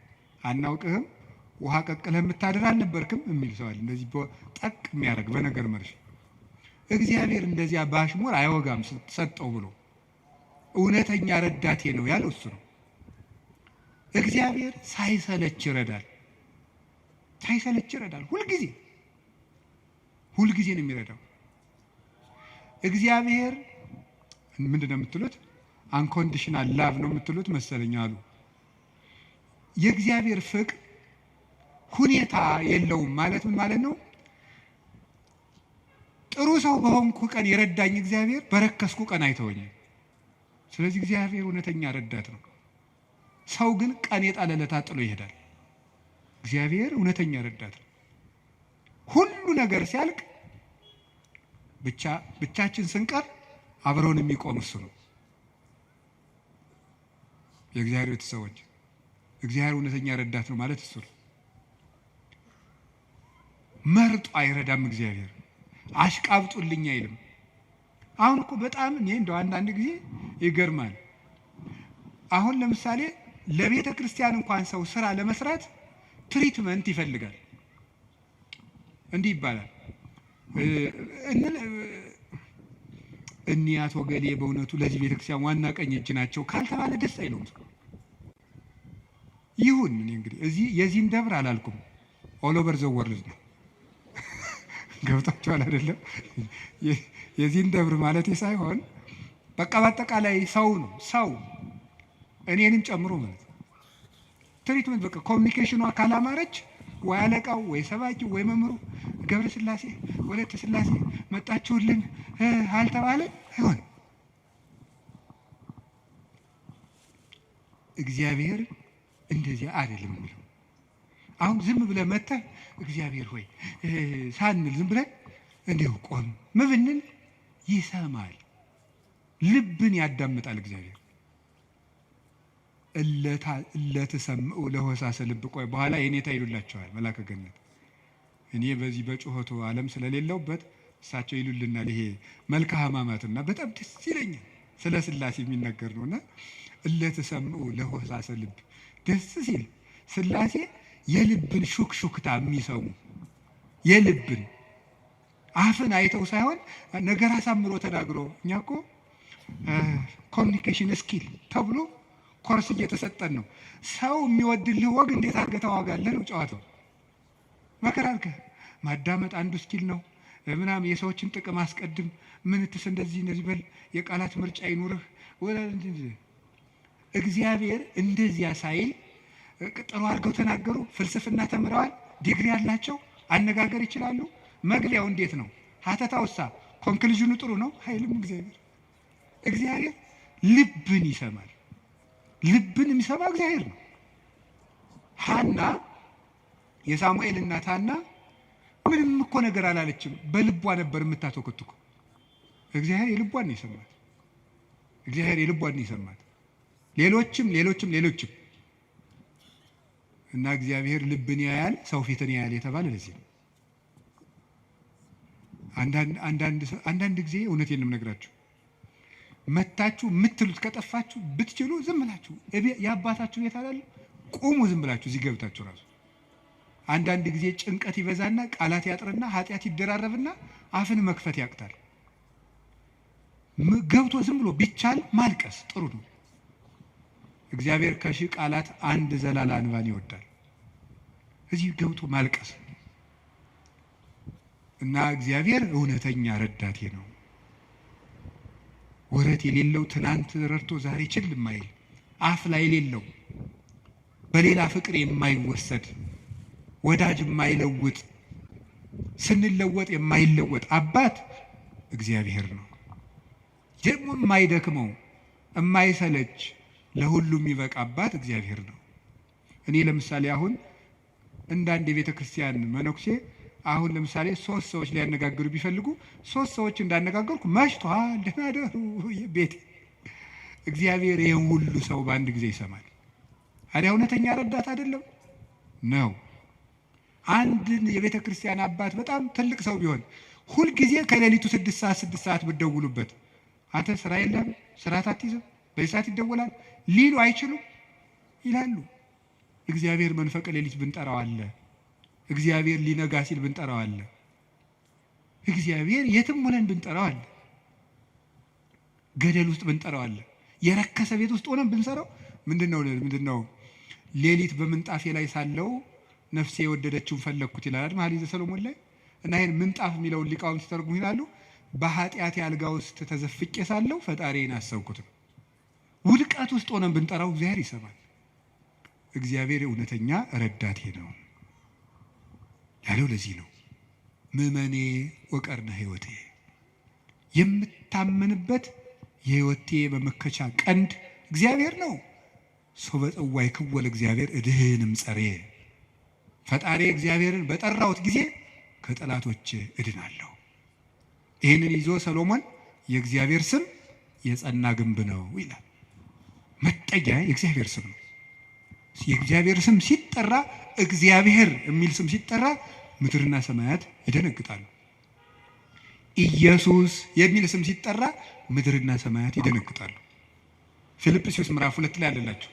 አናውቅህም፣ ውሃ ቀቅለህ የምታድር አልነበርክም የሚል ሰው አለ። እንደዚህ ጠቅ የሚያደርግ በነገር መርሽ እግዚአብሔር እንደዚያ ባሽሙር አይወጋም ሰጠው ብሎ እውነተኛ ረዳቴ ነው ያለው እሱ ነው። እግዚአብሔር ሳይሰለች ይረዳል። ሳይሰለች ይረዳል። ሁልጊዜ ነው የሚረዳው። እግዚአብሔር ምንድን ነው የምትሉት? አንኮንዲሽናል ላቭ ነው የምትሉት መሰለኝ አሉ። የእግዚአብሔር ፍቅር ሁኔታ የለውም ማለት ምን ማለት ነው? ጥሩ ሰው በሆንኩ ቀን የረዳኝ እግዚአብሔር በረከስኩ ቀን አይተወኝም። ስለዚህ እግዚአብሔር እውነተኛ ረዳት ነው። ሰው ግን ቀን የጣለለት ጥሎ ይሄዳል። እግዚአብሔር እውነተኛ ረዳት ነው። ሁሉ ነገር ሲያልቅ ብቻችን ስንቀር አብረውን የሚቆም እሱ ነው። የእግዚአብሔር ቤተሰቦች እግዚአብሔር እውነተኛ ረዳት ነው ማለት እሱ ነው። መርጦ አይረዳም። እግዚአብሔር አሽቃብጡልኝ አይልም። አሁን እኮ በጣም እኔ እንደው አንዳንድ ጊዜ ይገርማል። አሁን ለምሳሌ ለቤተ ክርስቲያን እንኳን ሰው ስራ ለመስራት ትሪትመንት ይፈልጋል። እንዲህ ይባላል እኒህ አቶ ገሌ በእውነቱ ለዚህ ቤተክርስቲያን ዋና ቀኝ እጅ ናቸው ካልተባለ ደስ አይለውም። ይሁን እኔ እንግዲህ እዚህ የዚህን ደብር አላልኩም፣ ኦል ኦቨር ዘ ወርልድ ነው። ገብታችኋል አይደለም? የዚህን ደብር ማለት ሳይሆን በቃ በአጠቃላይ ሰው ነው። ሰው እኔንም ጨምሮ ማለት ትሪትመንት በቃ ኮሚኒኬሽኗ ካላማረች ወይ አለቃው ወይ ሰባኪው ወይ መምህሩ ገብረ ስላሴ ወለተ ስላሴ መጣችሁልን አልተባለ አይሆን። እግዚአብሔር እንደዚህ አይደለም የሚለው። አሁን ዝም ብለህ መጥተህ እግዚአብሔር ሆይ ሳንል ዝም ብለን እንዲሁ ቆም ምብንን ይሰማል፣ ልብን ያዳምጣል እግዚአብሔር። እለተሰምዑ ለሆሳሰ ልብ። ቆይ በኋላ የኔታ ይሉላቸዋል መላከ ገነት። እኔ በዚህ በጩኸቱ ዓለም ስለሌለውበት እሳቸው ይሉልናል። ይሄ መልካ ሕማማትና በጣም ደስ ይለኛል። ስለ ስላሴ የሚነገር ነውና እለተሰምዑ ለሆሳሰ ልብ። ደስ ሲል ስላሴ የልብን ሹክሹክታ የሚሰሙ የልብን አፍን አይተው ሳይሆን ነገር አሳምሮ ተናግሮ። እኛ እኮ ኮሚኒኬሽን ስኪል ተብሎ ኮርስ እየተሰጠን ነው። ሰው የሚወድልህ ወግ እንዴት አድርገህ ታዋጋለህ ነው ጨዋታው። መከራርከህ ማዳመጥ አንዱ ስኪል ነው ምናምን። የሰዎችን ጥቅም አስቀድም፣ ምንትስ እንደዚህ በል፣ የቃላት ምርጫ ይኑርህ። እግዚአብሔር እንደዚያ ሳይል ጥሩ አድርገው ተናገሩ። ፍልስፍና ተምረዋል፣ ዲግሪ ያላቸው አነጋገር ይችላሉ። መግቢያው እንዴት ነው? ሀተታውሳ ኮንክሉዥኑ ጥሩ ነው አይልም። እግዚአብሔር ልብን ይሰማል። ልብን የሚሰማ እግዚአብሔር ነው። ሐና የሳሙኤል እናት ሐና ምንም እኮ ነገር አላለችም። በልቧ ነበር የምታተኩትኩ። እግዚአብሔር የልቧን ይሰማት። እግዚአብሔር የልቧን ይሰማት። ሌሎችም እና እግዚአብሔር ልብን ያያል፣ ሰው ፊትን ያያል የተባለ ለዚህ ነው። አንዳንድ ጊዜ እውነቴን ነው የምነግራችሁ፣ መታችሁ የምትሉት ከጠፋችሁ ብትችሉ ዝም ብላችሁ የአባታችሁ ቤት አላለ ቁሙ። ዝም ብላችሁ እዚህ ገብታችሁ ራሱ አንዳንድ ጊዜ ጭንቀት ይበዛና ቃላት ያጥርና ኃጢአት ይደራረብና አፍን መክፈት ያቅታል። ገብቶ ዝም ብሎ ቢቻል ማልቀስ ጥሩ ነው። እግዚአብሔር ከሺህ ቃላት አንድ ዘላላ እንባን ይወዳል። እዚህ ገብቶ ማልቀስ እና እግዚአብሔር እውነተኛ ረዳቴ ነው። ወረት የሌለው ትናንት ረድቶ ዛሬ ችል የማይል አፍ ላይ የሌለው በሌላ ፍቅር የማይወሰድ ወዳጅ የማይለውጥ ስንለወጥ የማይለወጥ አባት እግዚአብሔር ነው። ደግሞ የማይደክመው የማይሰለች ለሁሉም የሚበቃ አባት እግዚአብሔር ነው። እኔ ለምሳሌ አሁን እንዳንድ የቤተ ክርስቲያን መነኩሴ አሁን ለምሳሌ 3 ሰዎች ሊያነጋግሩ ቢፈልጉ 3 ሰዎች እንዳነጋገርኩ መሽቷል ደህና ደሩ ቤት። እግዚአብሔር ይህን ሁሉ ሰው በአንድ ጊዜ ይሰማል። ታዲያ እውነተኛ ረዳት አይደለም ነው? አንድን የቤተ ክርስቲያን አባት በጣም ትልቅ ሰው ቢሆን ሁልጊዜ ከሌሊቱ 6 ሰዓት ብትደውሉበት አንተ ስራ የለም ስርዓት አትይዝም በዚህ ሰዓት ይደወላል ሊሉ አይችሉም? ይላሉ። እግዚአብሔር መንፈቀ ሌሊት ብንጠራው አለ። እግዚአብሔር ሊነጋ ሲል ብንጠራው አለ። እግዚአብሔር የትም ሆነን ብንጠራው አለ። ገደል ውስጥ ብንጠራው አለ። የረከሰ ቤት ውስጥ ሆነን ብንሰራው ምንድነው ሌሊት በምንጣፌ ላይ ሳለው ነፍሴ የወደደችውን ፈለግኩት ይላል መኃልየ ዘሰሎሞን ላይ። እና ይሄን ምንጣፍ የሚለውን ሊቃውንት ሲተረጉሙ ይላሉ በኃጢአት አልጋ ውስጥ ተዘፍቄ ሳለው ፈጣሪን አሰብኩት። ውድቀት ውስጥ ሆነን ብንጠራው እግዚአብሔር ይሰማል። እግዚአብሔር እውነተኛ ረዳቴ ነው ያለው ለዚህ ነው። ምእመኔ ወቀርነ ሕይወቴ የምታመንበት የሕይወቴ መመከቻ ቀንድ እግዚአብሔር ነው። ሰው በጽዋይ ክወል እግዚአብሔር እድህንም ጸሬ ፈጣሪ እግዚአብሔርን በጠራሁት ጊዜ ከጠላቶች እድናለሁ። ይህንን ይዞ ሰሎሞን የእግዚአብሔር ስም የጸና ግንብ ነው ይላል። መጠጊያ የእግዚአብሔር ስም ነው። የእግዚአብሔር ስም ሲጠራ እግዚአብሔር የሚል ስም ሲጠራ ምድርና ሰማያት ይደነግጣሉ። ኢየሱስ የሚል ስም ሲጠራ ምድርና ሰማያት ይደነግጣሉ። ፊልጵስዩስ ምዕራፍ 2 ላይ አለላችሁ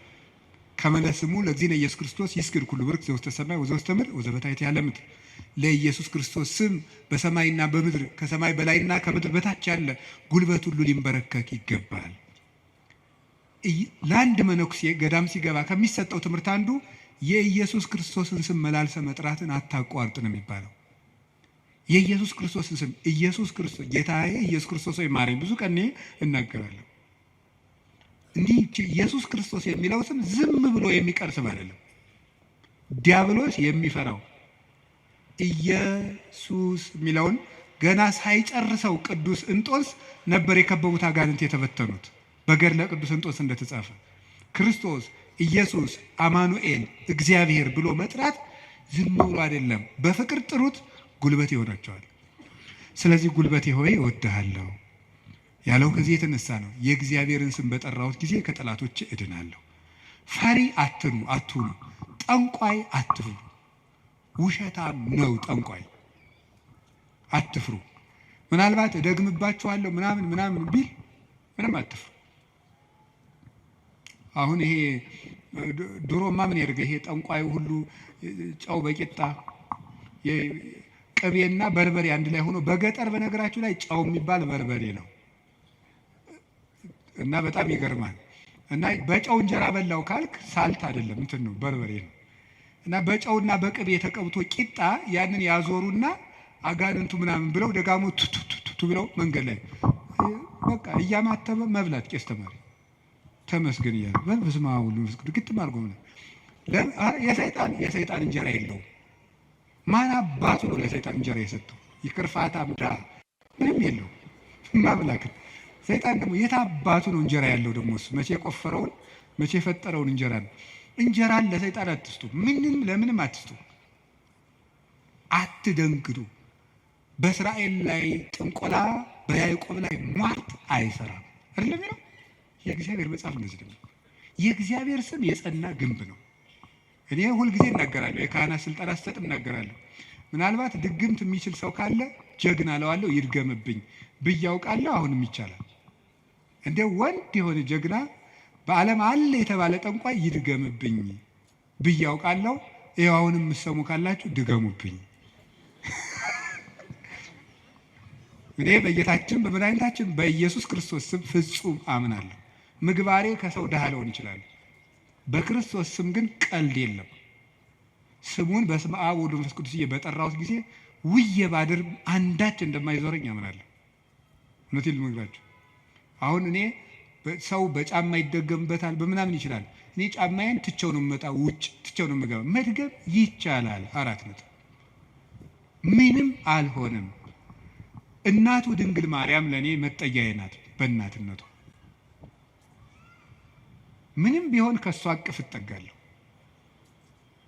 ከመ ስሙ ለእግዚእነ ኢየሱስ ክርስቶስ ይስግድ ኩሉ ብርክ ዘውስተ ሰማይ ወዘውስተ ምድር ወዘበታሕት ያለ ምድር። ለኢየሱስ ክርስቶስ ስም በሰማይና በምድር ከሰማይ በላይና ከምድር በታች ያለ ጉልበት ሁሉ ሊንበረከክ ይገባል። ለአንድ መነኩሴ ገዳም ሲገባ ከሚሰጠው ትምህርት አንዱ የኢየሱስ ክርስቶስን ስም መላልሰ መጥራትን አታቋርጥ ነው የሚባለው። የኢየሱስ ክርስቶስን ስም ኢየሱስ ክርስቶስ ጌታዬ ኢየሱስ ክርስቶስ ወይ ማረኝ ብዙ ቀን እናገራለሁ። እንዲህ ኢየሱስ ክርስቶስ የሚለው ስም ዝም ብሎ የሚቀር ስም አይደለም። ዲያብሎስ የሚፈራው ኢየሱስ የሚለውን ገና ሳይጨርሰው ቅዱስ እንጦንስ ነበር የከበቡት አጋንንት የተበተኑት። በገድለ ቅዱስ እንጦንስ እንደተጻፈ ክርስቶስ ኢየሱስ አማኑኤል እግዚአብሔር ብሎ መጥራት ዝም ብሎ አይደለም። በፍቅር ጥሩት፣ ጉልበት ይሆናቸዋል። ስለዚህ ጉልበቴ ሆይ እወድሃለሁ ያለው ከዚህ የተነሳ ነው። የእግዚአብሔርን ስም በጠራሁት ጊዜ ከጠላቶች እድናለሁ። ፈሪ አትሁኑ፣ ጠንቋይ አትፍሩ። ውሸታም ነው ጠንቋይ፣ አትፍሩ። ምናልባት እደግምባችኋለሁ ምናምን ቢል ምንም አትፍሩ። አሁን ይሄ ድሮማ ምን ያደርገ ይሄ ጠንቋዩ ሁሉ ጨው በቂጣ ቅቤና በርበሬ አንድ ላይ ሆኖ በገጠር በነገራችሁ ላይ ጨው የሚባል በርበሬ ነው እና በጣም ይገርማል። እና በጨው እንጀራ በላው ካልክ ሳልት አይደለም እንትን ነው በርበሬ ነው። እና በጨውና በቅቤ ተቀብቶ ቂጣ ያንን ያዞሩና አጋንንቱ ምናምን ብለው ደጋሞ ቱቱቱቱ ብለው መንገድ ላይ በቃ እያማተበ መብላት ቄስ ተማሪ ተመስገን እያለ በስመ አብ ወወልድ ወመንፈስ ቅዱስ ግጥም አድርጎ የሰይጣን እንጀራ የለውም። ማን አባቱ ነው ለሰይጣን እንጀራ የሰጠው? ይቅርፋታ ምድራ ምንም የለው ማምላክ። ሰይጣን ደግሞ የት አባቱ ነው እንጀራ ያለው? ደግሞ እሱ መቼ የቆፈረውን መቼ የፈጠረውን እንጀራ ነው። እንጀራን ለሰይጣን አትስጡ፣ ምንም ለምንም አትስጡ። አትደንግጡ። በእስራኤል ላይ ጥንቆላ በያዕቆብ ላይ ሟርት አይሰራም አይደለም ነው የእግዚአብሔር መጽሐፍ። እንደዚህ ደግሞ የእግዚአብሔር ስም የጸና ግንብ ነው። እኔ ሁልጊዜ እናገራለሁ፣ የካህናት ስልጠና ስሰጥ እናገራለሁ። ምናልባት ድግምት የሚችል ሰው ካለ ጀግና እለዋለሁ፣ ይድገምብኝ ብዬ አውቃለሁ። አሁንም ይቻላል። እንደ ወንድ የሆነ ጀግና በዓለም አለ የተባለ ጠንቋይ ይድገምብኝ ብዬ አውቃለሁ። ይኸው አሁንም የምትሰሙ ካላችሁ ድገሙብኝ። እኔ በጌታችን በመድኃኒታችን በኢየሱስ ክርስቶስ ስም ፍጹም አምናለሁ። ምግባሬ ከሰው ድሃ ሊሆን ይችላል። በክርስቶስ ስም ግን ቀልድ የለም። ስሙን በስመ አብ ወወልድ ወመንፈስ ቅዱስ በጠራሁት ጊዜ ውዬ ባድር አንዳች እንደማይዞረኝ አምናለሁ። እውነቴን ልነግራችሁ። አሁን እኔ ሰው በጫማ ይደገምበታል በምናምን ይችላል። እኔ ጫማዬን ትቼው ነው የምመጣው፣ ውጭ ትቼው ነው የምገባ። መድገም ይቻላል። 4 ነጥብ። ምንም አልሆነም። እናቱ ድንግል ማርያም ለእኔ መጠጊያዬ ናት። በእናትነቷ ምንም ቢሆን ከእሷ አቅፍ እጠጋለሁ።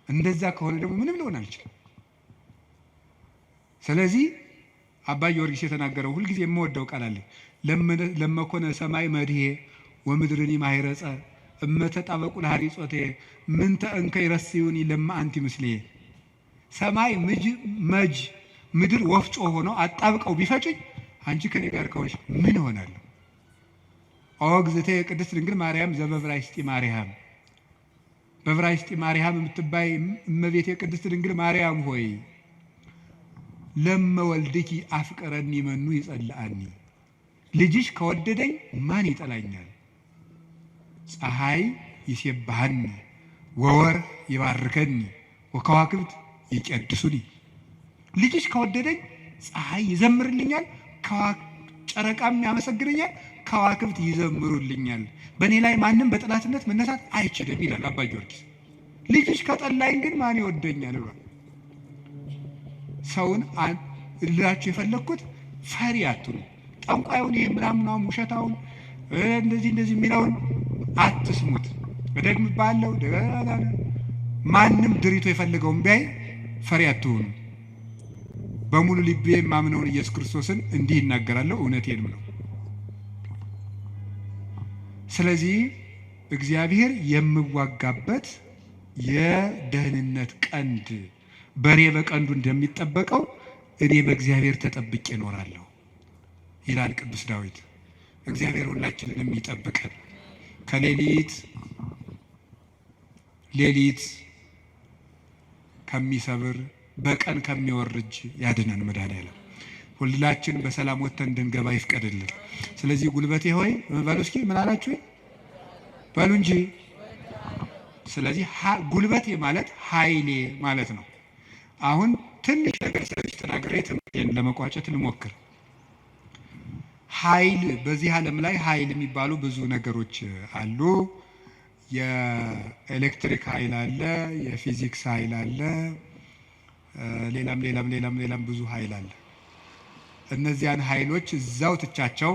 እንደዛ ከሆነ ደግሞ ምንም ሊሆን አልችልም። ስለዚህ አባ ጊዮርጊስ የተናገረው ሁልጊዜ የምወደው ቃል አለ። ለመኮነ ሰማይ መድሄ ወምድርኒ ማይረጸ እመተጣበቁ ለሐሪጾቴ ምንተ እንከ ይረስዩኒ ለማ አንቲ ምስሌ። ሰማይ መጅ ምድር ወፍጮ ሆኖ አጣብቀው ቢፈጭኝ አንቺ ከኔ ጋር ከሆንሽ ምን እሆናለሁ? ኦግዝቴ ቅድስት ድንግል ማርያም ዘበብራይስጢ ማርያም፣ በብራይስጢ ማርያም የምትባይ እመቤቴ ቅድስት ድንግል ማርያም ሆይ ለመወልድኪ አፍቀረኒ መኑ ይጸልአኒ። ልጅሽ ከወደደኝ ማን ይጠላኛል? ፀሐይ ይሴብሐኒ ወወር ይባርከኒ ወከዋክብት ይቀድሱኒ። ልጅሽ ከወደደኝ ፀሐይ ይዘምርልኛል፣ ጨረቃም ያመሰግነኛል፣ ከዋክብት ይዘምሩልኛል። በእኔ ላይ ማንም በጠላትነት መነሳት አይችልም ይላል አባ ጊዮርጊስ። ልጅሽ ከጠላኝ ግን ማን ይወደኛል ብሏል። ሰውን ልላችሁ የፈለግኩት ፈሪ አትሁኑ፣ ጠንቋዩን ይሄ ምናምን ውሸታውን እንደዚህ የሚለውን አትስሙት። እደግምብሃለሁ፣ ማንም ድሪቶ የፈለገውን ቢያይ ፈሪ አትሆኑ። በሙሉ ልቤ የማምነውን ኢየሱስ ክርስቶስን እንዲህ ይናገራለሁ፣ እውነቴንም ነው። ስለዚህ እግዚአብሔር የምዋጋበት የደህንነት ቀንድ በሬ በቀንዱ እንደሚጠበቀው እኔ በእግዚአብሔር ተጠብቄ እኖራለሁ ይላል ቅዱስ ዳዊት። እግዚአብሔር ሁላችንንም ይጠብቀን፣ ከሌሊት ከሚሰብር በቀን ከሚወርጅ ያድነን መድኃኔዓለም። ሁላችን በሰላም ወጥተን እንድንገባ ይፍቀድልን። ስለዚህ ጉልበቴ ሆይ በሉ እስኪ ምን አላችሁ በሉ እንጂ። ስለዚህ ጉልበቴ ማለት ኃይሌ ማለት ነው። አሁን ትንሽ ነገር ስለዚህ ተናግሬ ትምህርቴን ለመቋጨት ልሞክር። ኃይል፣ በዚህ ዓለም ላይ ኃይል የሚባሉ ብዙ ነገሮች አሉ። የኤሌክትሪክ ኃይል አለ፣ የፊዚክስ ኃይል አለ፣ ሌላም ብዙ ኃይል አለ። እነዚያን ኃይሎች እዛው ትቻቸው፣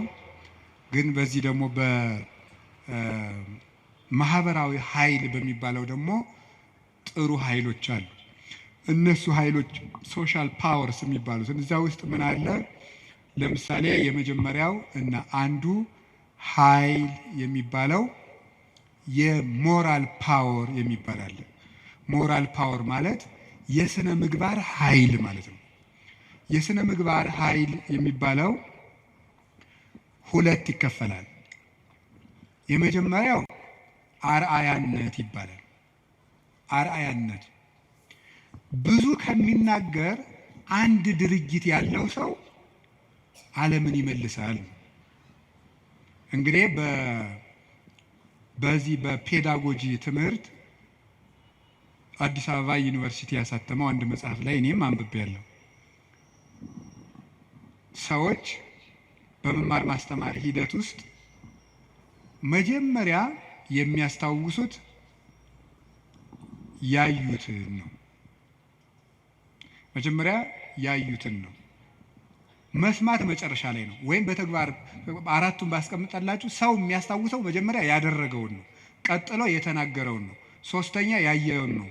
ግን በዚህ ደግሞ በማህበራዊ ኃይል በሚባለው ደግሞ ጥሩ ኃይሎች አሉ። እነሱ ኃይሎች ሶሻል ፓወርስ የሚባሉት እዛ ውስጥ ምን አለ? ለምሳሌ የመጀመሪያው እና አንዱ ኃይል የሚባለው የሞራል ፓወር የሚባል አለ። ሞራል ፓወር ማለት የስነ ምግባር ኃይል ማለት ነው። የስነ ምግባር ኃይል የሚባለው ሁለት ይከፈላል። የመጀመሪያው አርአያነት ይባላል። አርአያነት ብዙ ከሚናገር አንድ ድርጊት ያለው ሰው ዓለምን ይመልሳል። እንግዲህ በዚህ በፔዳጎጂ ትምህርት አዲስ አበባ ዩኒቨርሲቲ ያሳተመው አንድ መጽሐፍ ላይ እኔም አንብቤያለሁ። ሰዎች በመማር ማስተማር ሂደት ውስጥ መጀመሪያ የሚያስታውሱት ያዩትን ነው። መጀመሪያ ያዩትን ነው። መስማት መጨረሻ ላይ ነው። ወይም በተግባር አራቱን ባስቀምጣላችሁ ሰው የሚያስታውሰው መጀመሪያ ያደረገውን ነው፣ ቀጥሎ የተናገረውን ነው፣ ሶስተኛ ያየውን ነው፣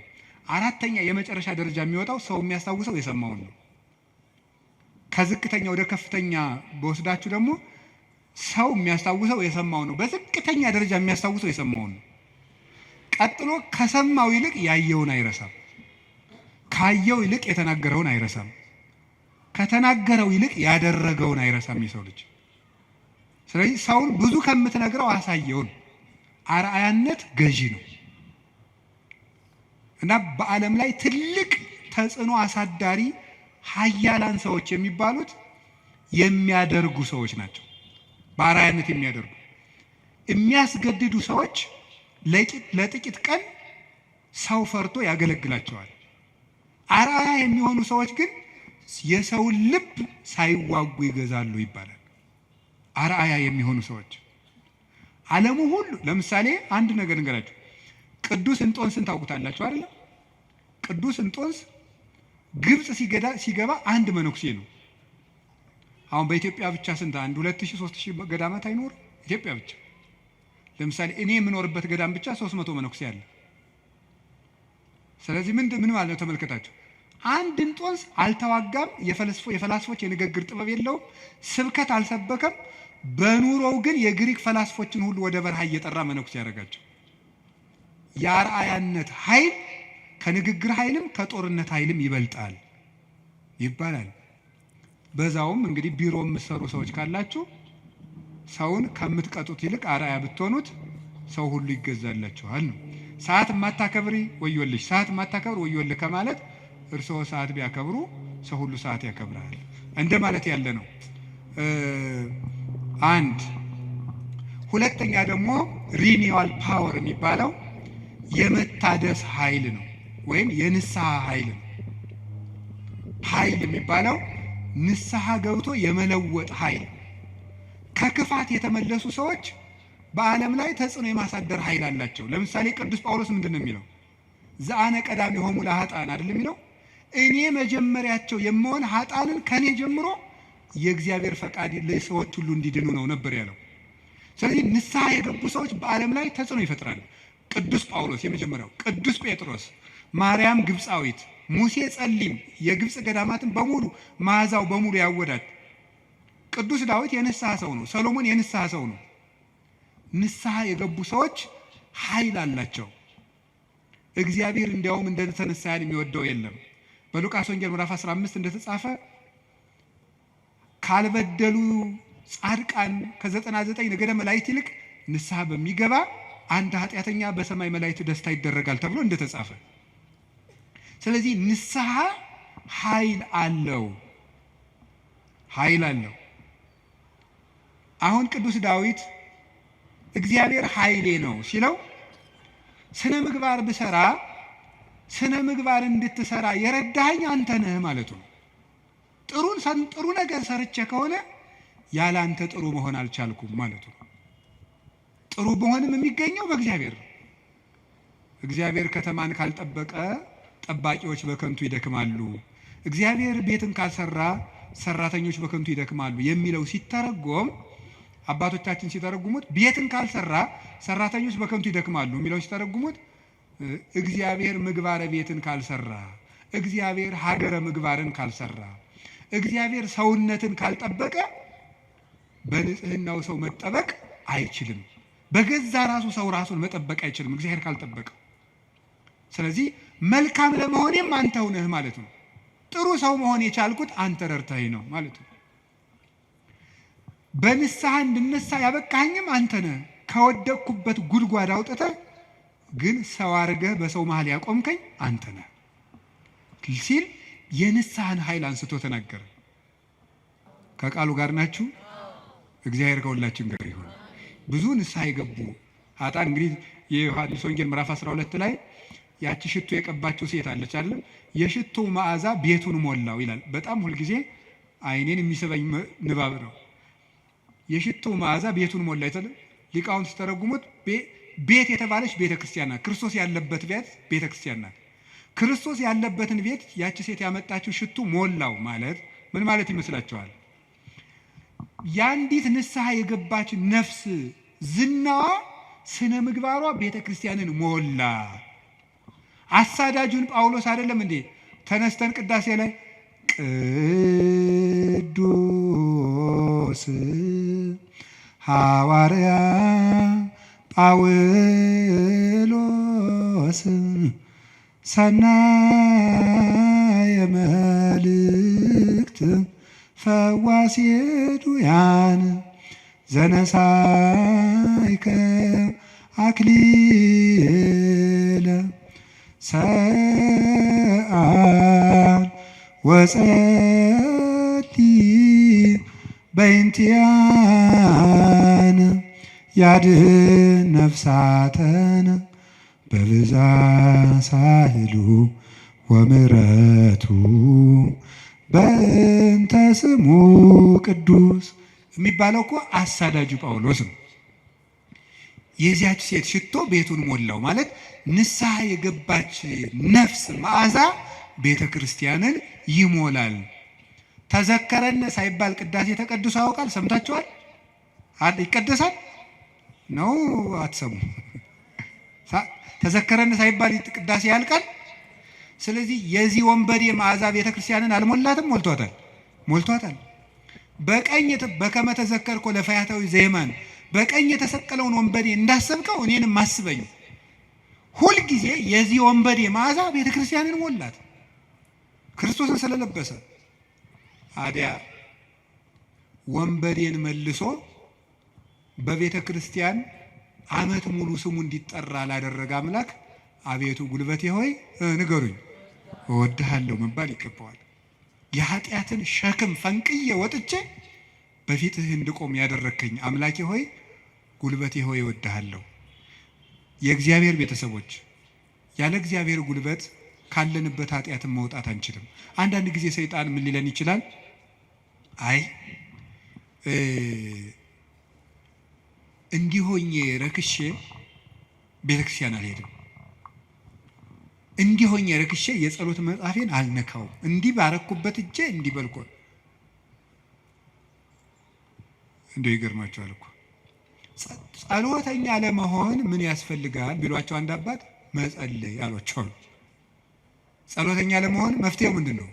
አራተኛ የመጨረሻ ደረጃ የሚወጣው ሰው የሚያስታውሰው የሰማውን ነው። ከዝቅተኛ ወደ ከፍተኛ በወስዳችሁ ደግሞ ሰው የሚያስታውሰው የሰማው ነው። በዝቅተኛ ደረጃ የሚያስታውሰው የሰማውን ነው። ቀጥሎ ከሰማው ይልቅ ያየውን አይረሳም። ካየው ይልቅ የተናገረውን አይረሳም። ከተናገረው ይልቅ ያደረገውን አይረሳም የሰው ልጅ። ስለዚህ ሰውን ብዙ ከምትነግረው አሳየውን። አርአያነት ገዢ ነው እና በዓለም ላይ ትልቅ ተጽዕኖ አሳዳሪ ሀያላን ሰዎች የሚባሉት የሚያደርጉ ሰዎች ናቸው። በአርአያነት የሚያደርጉ የሚያስገድዱ ሰዎች ለጥቂት ቀን ሰው ፈርቶ ያገለግላቸዋል። አርአያ የሚሆኑ ሰዎች ግን የሰውን ልብ ሳይዋጉ ይገዛሉ ይባላል። አርአያ የሚሆኑ ሰዎች ዓለሙ ሁሉ ለምሳሌ አንድ ነገር እንገራችሁ። ቅዱስ እንጦንስን ታውቁታላችሁ አይደል? ቅዱስ እንጦንስ ግብጽ ሲገባ አንድ መነኩሴ ነው። አሁን በኢትዮጵያ ብቻ ስንት 2000-3000 ገዳማት አይኖር? ኢትዮጵያ ብቻ ለምሳሌ እኔ የምኖርበት ገዳም ብቻ 300 መነኩሴ አለ። ስለዚህ ምን ማለት ነው ተመልከታችሁ። አንድ እንጦንስ አልተዋጋም። የፈላስፎች የንግግር ጥበብ የለውም። ስብከት አልሰበከም። በኑሮው ግን የግሪክ ፈላስፎችን ሁሉ ወደ በረሃ እየጠራ መነኩሴ ያደረጋቸው። የአርአያነት ኃይል ከንግግር ኃይልም ከጦርነት ኃይልም ይበልጣል ይባላል። በዛውም እንግዲህ ቢሮ የምትሰሩ ሰዎች ካላችሁ ሰውን ከምትቀጡት ይልቅ አርአያ ብትሆኑት ሰው ሁሉ ይገዛላችኋል ነው። ሰዓት የማታከብሪ ወዮልሽ፣ ሰዓት የማታከብር ወዮልህ ከማለት እርስዎ ሰዓት ቢያከብሩ ሰው ሁሉ ሰዓት ያከብራል እንደ ማለት ያለ ነው። አንድ ሁለተኛ ደግሞ ሪኒዋል ፓወር የሚባለው የመታደስ ኃይል ነው፣ ወይም የንስሐ ኃይል ነው። ኃይል የሚባለው ንስሐ ገብቶ የመለወጥ ኃይል። ከክፋት የተመለሱ ሰዎች በዓለም ላይ ተጽዕኖ የማሳደር ኃይል አላቸው። ለምሳሌ ቅዱስ ጳውሎስ ምንድን ነው የሚለው? ዘአነ ቀዳሚሆሙ ለኃጥአን አይደል የሚለው? እኔ መጀመሪያቸው የምሆን ኃጥአንን ከኔ ጀምሮ የእግዚአብሔር ፈቃድ ለሰዎች ሁሉ እንዲድኑ ነው ነበር ያለው። ስለዚህ ንስሐ የገቡ ሰዎች በዓለም ላይ ተጽዕኖ ይፈጥራሉ። ቅዱስ ጳውሎስ የመጀመሪያው፣ ቅዱስ ጴጥሮስ፣ ማርያም ግብፃዊት፣ ሙሴ ጸሊም የግብፅ ገዳማትን በሙሉ መዓዛው በሙሉ ያወዳት። ቅዱስ ዳዊት የንስሐ ሰው ነው። ሰሎሞን የንስሐ ሰው ነው። ንስሐ የገቡ ሰዎች ኃይል አላቸው። እግዚአብሔር እንዲያውም እንደተነሳ ያን የሚወደው የለም። በሉቃስ ወንጌል ምዕራፍ 15 እንደተጻፈ ካልበደሉ ጻድቃን ከ99 ነገደ መላእክት ይልቅ ንስሐ በሚገባ አንድ ኃጢአተኛ በሰማይ መላእክት ደስታ ይደረጋል ተብሎ እንደተጻፈ። ስለዚህ ንስሐ ኃይል አለው፣ ኃይል አለው። አሁን ቅዱስ ዳዊት እግዚአብሔር ኃይሌ ነው ሲለው ስነ ምግባር ብሰራ ስነ ምግባር እንድትሰራ የረዳኸኝ አንተ ነህ ማለቱ ነው። ጥሩ ነገር ሰርቼ ከሆነ ያለ አንተ ጥሩ መሆን አልቻልኩም ማለቱ ነው። ጥሩ መሆንም የሚገኘው በእግዚአብሔር ነው። እግዚአብሔር ከተማን ካልጠበቀ ጠባቂዎች በከንቱ ይደክማሉ፣ እግዚአብሔር ቤትን ካልሰራ ሰራተኞች በከንቱ ይደክማሉ የሚለው ሲተረጎም አባቶቻችን ሲተረጉሙት ቤትን ካልሰራ ሰራተኞች በከንቱ ይደክማሉ የሚለው ሲተረጉሙት እግዚአብሔር ምግባረ ቤትን ካልሰራ፣ እግዚአብሔር ሀገረ ምግባርን ካልሰራ፣ እግዚአብሔር ሰውነትን ካልጠበቀ በንጽህናው ሰው መጠበቅ አይችልም። በገዛ ራሱ ሰው ራሱን መጠበቅ አይችልም እግዚአብሔር ካልጠበቀ። ስለዚህ መልካም ለመሆኔም አንተው ነህ ማለት ነው። ጥሩ ሰው መሆን የቻልኩት አንተ ረድተኸኝ ነው ማለት ነው። በንስሐ እንድነሳ ያበቃኸኝም አንተ ነህ። ከወደቅኩበት ጉድጓድ አውጥተህ ግን ሰው አድርገህ በሰው መሀል ያቆምከኝ አንተ ነህ ሲል የንስሐን ኃይል አንስቶ ተናገረ። ከቃሉ ጋር ናችሁ? እግዚአብሔር ከሁላችን ጋር ይሁን። ብዙ ንስሐ የገቡ ኃጥአን እንግዲህ የዮሐንስ ወንጌል ምዕራፍ 12 ላይ ያቺ ሽቶ የቀባችው ሴት አለች አይደል? የሽቶ መዓዛ ቤቱን ሞላው ይላል። በጣም ሁልጊዜ አይኔን የሚስበኝ ንባብ ነው። የሽቶ መዓዛ ቤቱን ሞላ ይተል ሊቃውንት ሲተረጉሙት ቤት የተባለች ቤተክርስቲያን ናት። ክርስቶስ ያለበት ቤተክርስቲያን ናት። ክርስቶስ ያለበትን ቤት ያቺ ሴት ያመጣችው ሽቱ ሞላው ማለት ምን ማለት ይመስላችኋል? የአንዲት ንስሐ የገባች ነፍስ ዝናዋ ስነ ምግባሯ ቤተክርስቲያንን ሞላ። አሳዳጁን ጳውሎስ አይደለም እንዴ ተነስተን ቅዳሴ ላይ ቅዱስ ሐዋርያ ጳውሎስ ሰናየ መልእክት ፈዋሴ ዱያን ዘነሳይከ አክሊለ ሰአል ወጸልይ በእንቲአነ ያድኅን ነፍሳተነ በብዛ ሳህሉ ወምሕረቱ በእንተ ስሙ ቅዱስ የሚባለው እኮ አሳዳጁ ጳውሎስ ነው። የዚያች ሴት ሽቶ ቤቱን ሞላው ማለት ንስሐ የገባች ነፍስ መዓዛ ቤተ ክርስቲያንን ይሞላል። ተዘከረነ ሳይባል ቅዳሴ ተቀድሶ ያውቃል? ሰምታችኋል? ይቀደሳል ነው አትሰሙ? ተዘከረነ ሳይባል ቅዳሴ ያልቃል? ስለዚህ የዚህ ወንበዴ መዓዛ ቤተ ክርስቲያንን አልሞላትም? ሞልቷታል። በቀኝ በከመ ተዘከርኮ ለፈያታዊ ዘየማን በቀኝ የተሰቀለውን ወንበዴ እንዳሰብከው እኔንም አስበኝ። ሁልጊዜ የዚህ ወንበዴ መዓዛ ቤተ ክርስቲያንን ሞላት ክርስቶስን ስለለበሰ። አዲያ ወንበዴን መልሶ በቤተ ክርስቲያን ዓመት ሙሉ ስሙ እንዲጠራ ላደረገ አምላክ አቤቱ ጉልበቴ ሆይ ንገሩኝ እወድሃለሁ መባል ይገባዋል። የኃጢአትን ሸክም ፈንቅዬ ወጥቼ በፊትህ እንድቆም ያደረከኝ አምላኬ ሆይ ጉልበቴ ሆይ እወድሃለሁ። የእግዚአብሔር ቤተሰቦች ያለ እግዚአብሔር ጉልበት ካለንበት ኃጢአትን መውጣት አንችልም። አንዳንድ ጊዜ ሰይጣን ምን ሊለን ይችላል? አይ እንዲሆኜ ረክሼ ቤተክርስቲያን አልሄድም፣ እንዲሆኜ ረክሼ የጸሎት መጽሐፌን አልነካውም፣ እንዲህ ባረኩበት እጄ እንዲህ በልኮ እንደው ይገርማቸዋል እኮ ጸሎተኛ ለመሆን ምን ያስፈልጋል ቢሏቸው አንድ አባት መጸለይ አሏቸው። ጸሎተኛ ለመሆን መፍትሄው ምንድን ነው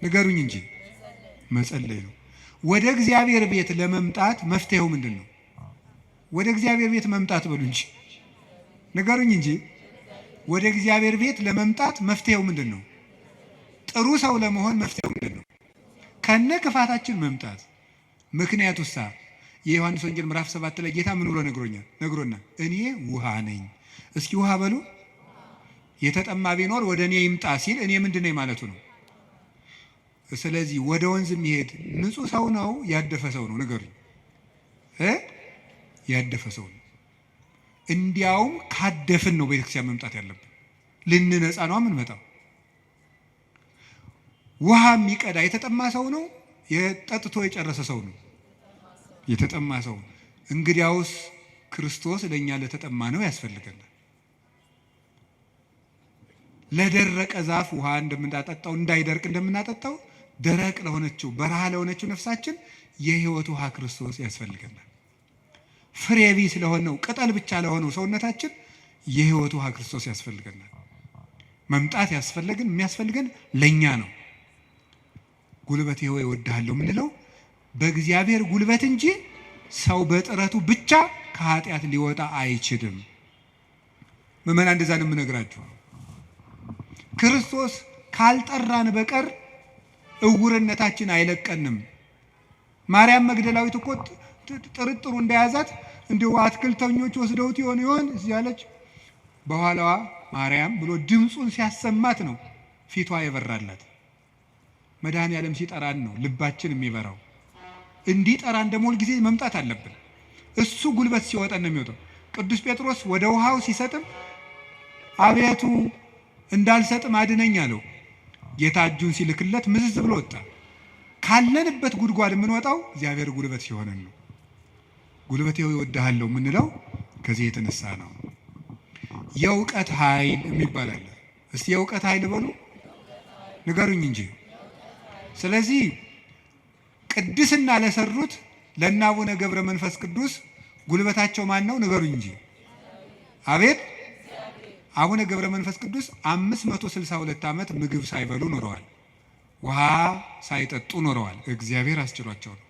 ንገሩኝ እንጂ መጸለይ ነው። ወደ እግዚአብሔር ቤት ለመምጣት መፍትሄው ምንድን ነው? ወደ እግዚአብሔር ቤት መምጣት በሉ እንጂ ንገሩኝ እንጂ ወደ እግዚአብሔር ቤት ለመምጣት መፍትሄው ምንድን ነው? ጥሩ ሰው ለመሆን መፍትሄው ምንድን ነው? ከነ ክፋታችን መምጣት። ምክንያቱሳ የዮሐንስ ወንጌል ምዕራፍ 7 ላይ ጌታ ምን ብሎ ነግሮናል? እኔ ውሃ ነኝ። እስኪ ውሃ በሉ። የተጠማ ቢኖር ወደ እኔ ይምጣ ሲል እኔ ምንድን ነኝ ማለቱ ነው። ስለዚህ ወደ ወንዝ የሚሄድ ንጹህ ሰው ነው ያደፈ ሰው ነው? ንገሩኝ። ያደፈ ሰው ነው። እንዲያውም ካደፍን ነው ቤተክርስቲያን መምጣት ያለብን። ልንነጻ ነው የምንመጣው። ውሃ የሚቀዳ የተጠማ ሰው ነው? የጠጥቶ የጨረሰ ሰው ነው? የተጠማ ሰው። እንግዲያውስ ክርስቶስ ለእኛ ለተጠማ ነው ያስፈልገናል። ለደረቀ ዛፍ ውሃ እንደምናጠጣው እንዳይደርቅ እንደምናጠጣው ደረቅ ለሆነችው በረሃ ለሆነችው ነፍሳችን የሕይወት ውሃ ክርስቶስ ያስፈልገናል። ፍሬ ቢስ ለሆነው ቅጠል ብቻ ለሆነው ሰውነታችን የሕይወት ውሃ ክርስቶስ ያስፈልገናል። መምጣት የሚያስፈልገን ለእኛ ነው። ጉልበቴ ሆይ እወድሃለሁ የምንለው በእግዚአብሔር ጉልበት እንጂ ሰው በጥረቱ ብቻ ከኃጢአት ሊወጣ አይችልም። ምዕመናን እንደዛ ነው የምነግራችሁ። ክርስቶስ ካልጠራን በቀር እውርነታችን አይለቀንም። ማርያም መግደላዊት እኮ ጥርጥሩ እንደያዛት እንዲሁ አትክልተኞች ወስደውት ይሆን እያለች በኋላዋ ማርያም ብሎ ድምፁን ሲያሰማት ነው ፊቷ የበራላት። መድኃኔዓለም ሲጠራን ነው ልባችን የሚበራው። እንዲጠራን ደግሞ ሁልጊዜ መምጣት አለብን። እሱ ጉልበት ሲወጣን ነው የሚወጣው። ቅዱስ ጴጥሮስ ወደ ውሃው ሲሰጥም አቤቱ እንዳልሰጥም አድነኝ አለው። ጌታ እጁን ሲልክለት ምዝዝ ብሎ ወጣ። ካለንበት ጉድጓድ የምንወጣው እግዚአብሔር ጉልበት ሲሆነን ነው። ጉልበቴ ሆይ እወድሃለሁ የምንለው ከዚህ የተነሳ ነው። የእውቀት ኃይል የሚባል አለ። እስቲ የእውቀት ኃይል በሉ ንገሩኝ እንጂ። ስለዚህ ቅድስና ለሰሩት ለእነ አቡነ ገብረ መንፈስ ቅዱስ ጉልበታቸው ማን ነው? ንገሩኝ እንጂ። አቤት አቡነ ገብረ መንፈስ ቅዱስ 562 ዓመት ምግብ ሳይበሉ ኖረዋል። ውሃ ሳይጠጡ ኖረዋል። እግዚአብሔር አስችሏቸው ነው።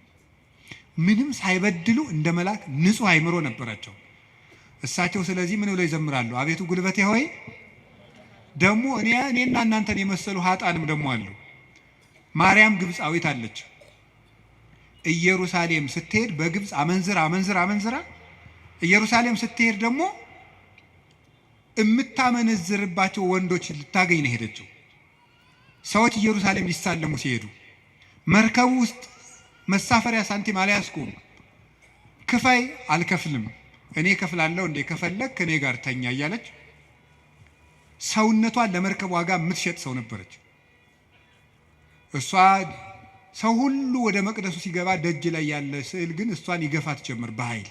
ምንም ሳይበድሉ እንደ መልአክ ንጹሕ አእምሮ ነበራቸው እሳቸው። ስለዚህ ምን ብለው ይዘምራሉ? አቤቱ ጉልበቴ ሆይ። ደግሞ እኔና እናንተን የመሰሉ ኃጣንም ደግሞ አሉ። ማርያም ግብፃዊት አለች። ኢየሩሳሌም ስትሄድ በግብፅ አመንዝራ ኢየሩሳሌም ስትሄድ ደግሞ የምታመነዝርባቸው ወንዶች ልታገኝ ነው ሄደችው። ሰዎች ኢየሩሳሌም ሊሳለሙ ሲሄዱ መርከቡ ውስጥ መሳፈሪያ ሳንቲም አልያዝኩም፣ ክፈይ፣ አልከፍልም፣ እኔ ከፍላለሁ እንዴ፣ ከፈለክ ከኔ ጋር ተኛ እያለች ሰውነቷን ለመርከብ ዋጋ የምትሸጥ ሰው ነበረች። እሷ ሰው ሁሉ ወደ መቅደሱ ሲገባ ደጅ ላይ ያለ ስዕል ግን እሷን ይገፋት ጀመር በኃይል።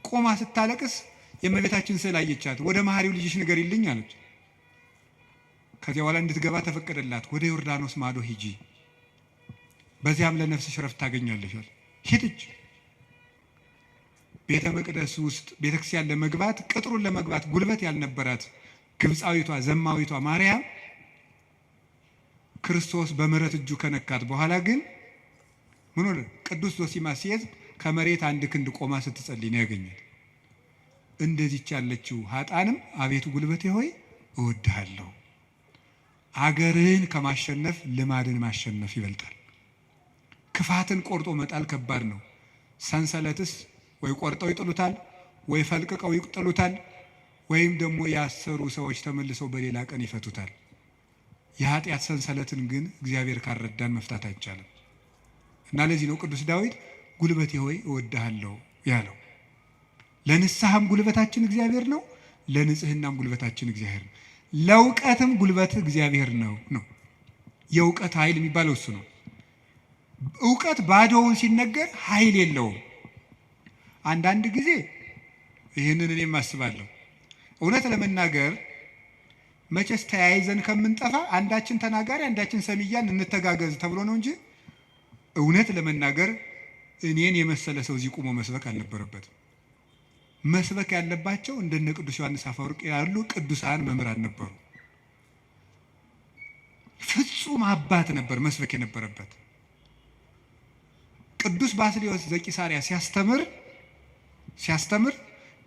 ቆማ ስታለቅስ የእመቤታችን ስዕል አየቻት። ወደ መሐሪው ልጅሽ ንገሪልኝ አለች። ከዚያ በኋላ እንድትገባ ተፈቀደላት። ወደ ዮርዳኖስ ማዶ ሂጂ፣ በዚያም ለነፍስሽ ረፍት ታገኛለሽ። ሄደች። ቤተ መቅደስ ውስጥ ቤተክርስቲያን ለመግባት ቅጥሩን ለመግባት ጉልበት ያልነበራት ግብፃዊቷ ዘማዊቷ ማርያም ክርስቶስ በምሕረት እጁ ከነካት በኋላ ግን ምን ሆነ? ቅዱስ ዞሲማስ ሲይዝ ከመሬት አንድ ክንድ ቆማ ስትጸልይ ነው ያገኛል። እንደዚች ያለችው ኃጣንም አቤቱ ጉልበቴ ሆይ እወድሃለሁ። አገርን ከማሸነፍ ልማድን ማሸነፍ ይበልጣል። ክፋትን ቆርጦ መጣል ከባድ ነው። ሰንሰለትስ ወይ ቆርጠው ይጥሉታል፣ ወይ ፈልቅቀው ይጥሉታል፣ ወይም ደግሞ ያሰሩ ሰዎች ተመልሰው በሌላ ቀን ይፈቱታል። የኃጢአት ሰንሰለትን ግን እግዚአብሔር ካልረዳን መፍታት አይቻልም። እና ለዚህ ነው ቅዱስ ዳዊት ጉልበቴ ሆይ እወድሃለሁ ያለው። ለንስሐም ጉልበታችን እግዚአብሔር ነው፣ ለንጽህናም ጉልበታችን እግዚአብሔር ነው፣ ለእውቀትም ጉልበት እግዚአብሔር ነው። የእውቀት ኃይል የሚባለው እሱ ነው። እውቀት ባዶውን ሲነገር ኃይል የለውም። አንዳንድ ጊዜ ይህንን እኔም አስባለሁ። እውነት ለመናገር መቼስ ተያይዘን ከምንጠፋ አንዳችን ተናጋሪ አንዳችን ሰሚያን እንተጋገዝ ተብሎ ነው እንጂ እውነት ለመናገር እኔን የመሰለ ሰው እዚህ ቆሞ መስበክ አልነበረበትም። መስበክ ያለባቸው እንደነ ቅዱስ ዮሐንስ አፈወርቅ ያሉ ቅዱሳን መምህራን ነበሩ። ፍጹም አባት ነበር መስበክ የነበረበት። ቅዱስ ባስልዮስ ዘቂሳርያ ሲያስተምር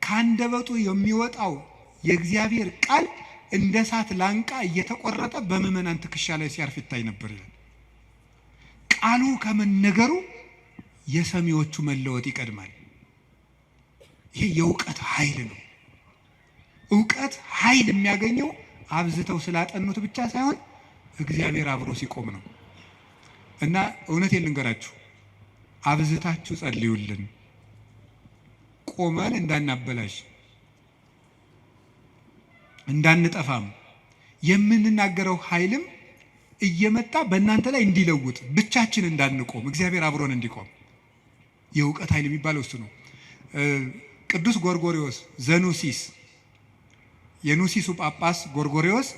ከአንደበቱ የሚወጣው የእግዚአብሔር ቃል እንደ እሳት ላንቃ እየተቆረጠ በምዕመናን ትከሻ ላይ ሲያርፍ ይታይ ነበር ይላል። ቃሉ ከመነገሩ የሰሚዎቹ መለወጥ ይቀድማል። ይሄ የእውቀት ኃይል ነው። እውቀት ኃይል የሚያገኘው አብዝተው ስላጠኑት ብቻ ሳይሆን እግዚአብሔር አብሮ ሲቆም ነው። እና እውነቴን ልንገራችሁ፣ አብዝታችሁ ጸልዩልን፣ ቆመን እንዳናበላሽ እንዳንጠፋም፣ የምንናገረው ኃይልም እየመጣ በእናንተ ላይ እንዲለውጥ፣ ብቻችን እንዳንቆም፣ እግዚአብሔር አብሮን እንዲቆም የእውቀት ኃይል የሚባለው እሱ ነው። ቅዱስ ጎርጎሪዎስ ዘኑሲስ፣ የኑሲሱ ጳጳስ ጎርጎሪዎስ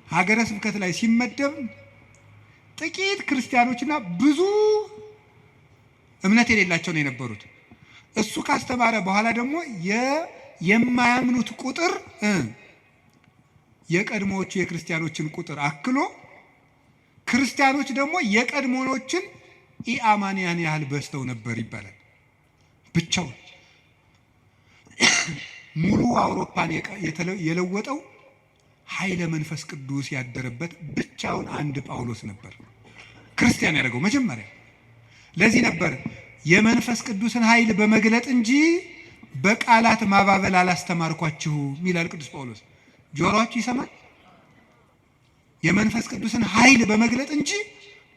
ሀገረ ስብከት ላይ ሲመደብ ጥቂት ክርስቲያኖችና ብዙ እምነት የሌላቸው ነው የነበሩት። እሱ ካስተማረ በኋላ ደግሞ የማያምኑት ቁጥር የቀድሞዎቹ የክርስቲያኖችን ቁጥር አክሎ ክርስቲያኖች ደግሞ የቀድሞዎችን ኢአማንያን ያህል በዝተው ነበር ይባላል። ብቻውን ሙሉ አውሮፓን የለወጠው ኃይለ መንፈስ ቅዱስ ያደረበት ብቻውን አንድ ጳውሎስ ነበር ክርስቲያን ያደረገው መጀመሪያ። ለዚህ ነበር የመንፈስ ቅዱስን ኃይል በመግለጥ እንጂ በቃላት ማባበል አላስተማርኳችሁም ይላል ቅዱስ ጳውሎስ። ጆሮአችሁ ይሰማል? የመንፈስ ቅዱስን ኃይል በመግለጥ እንጂ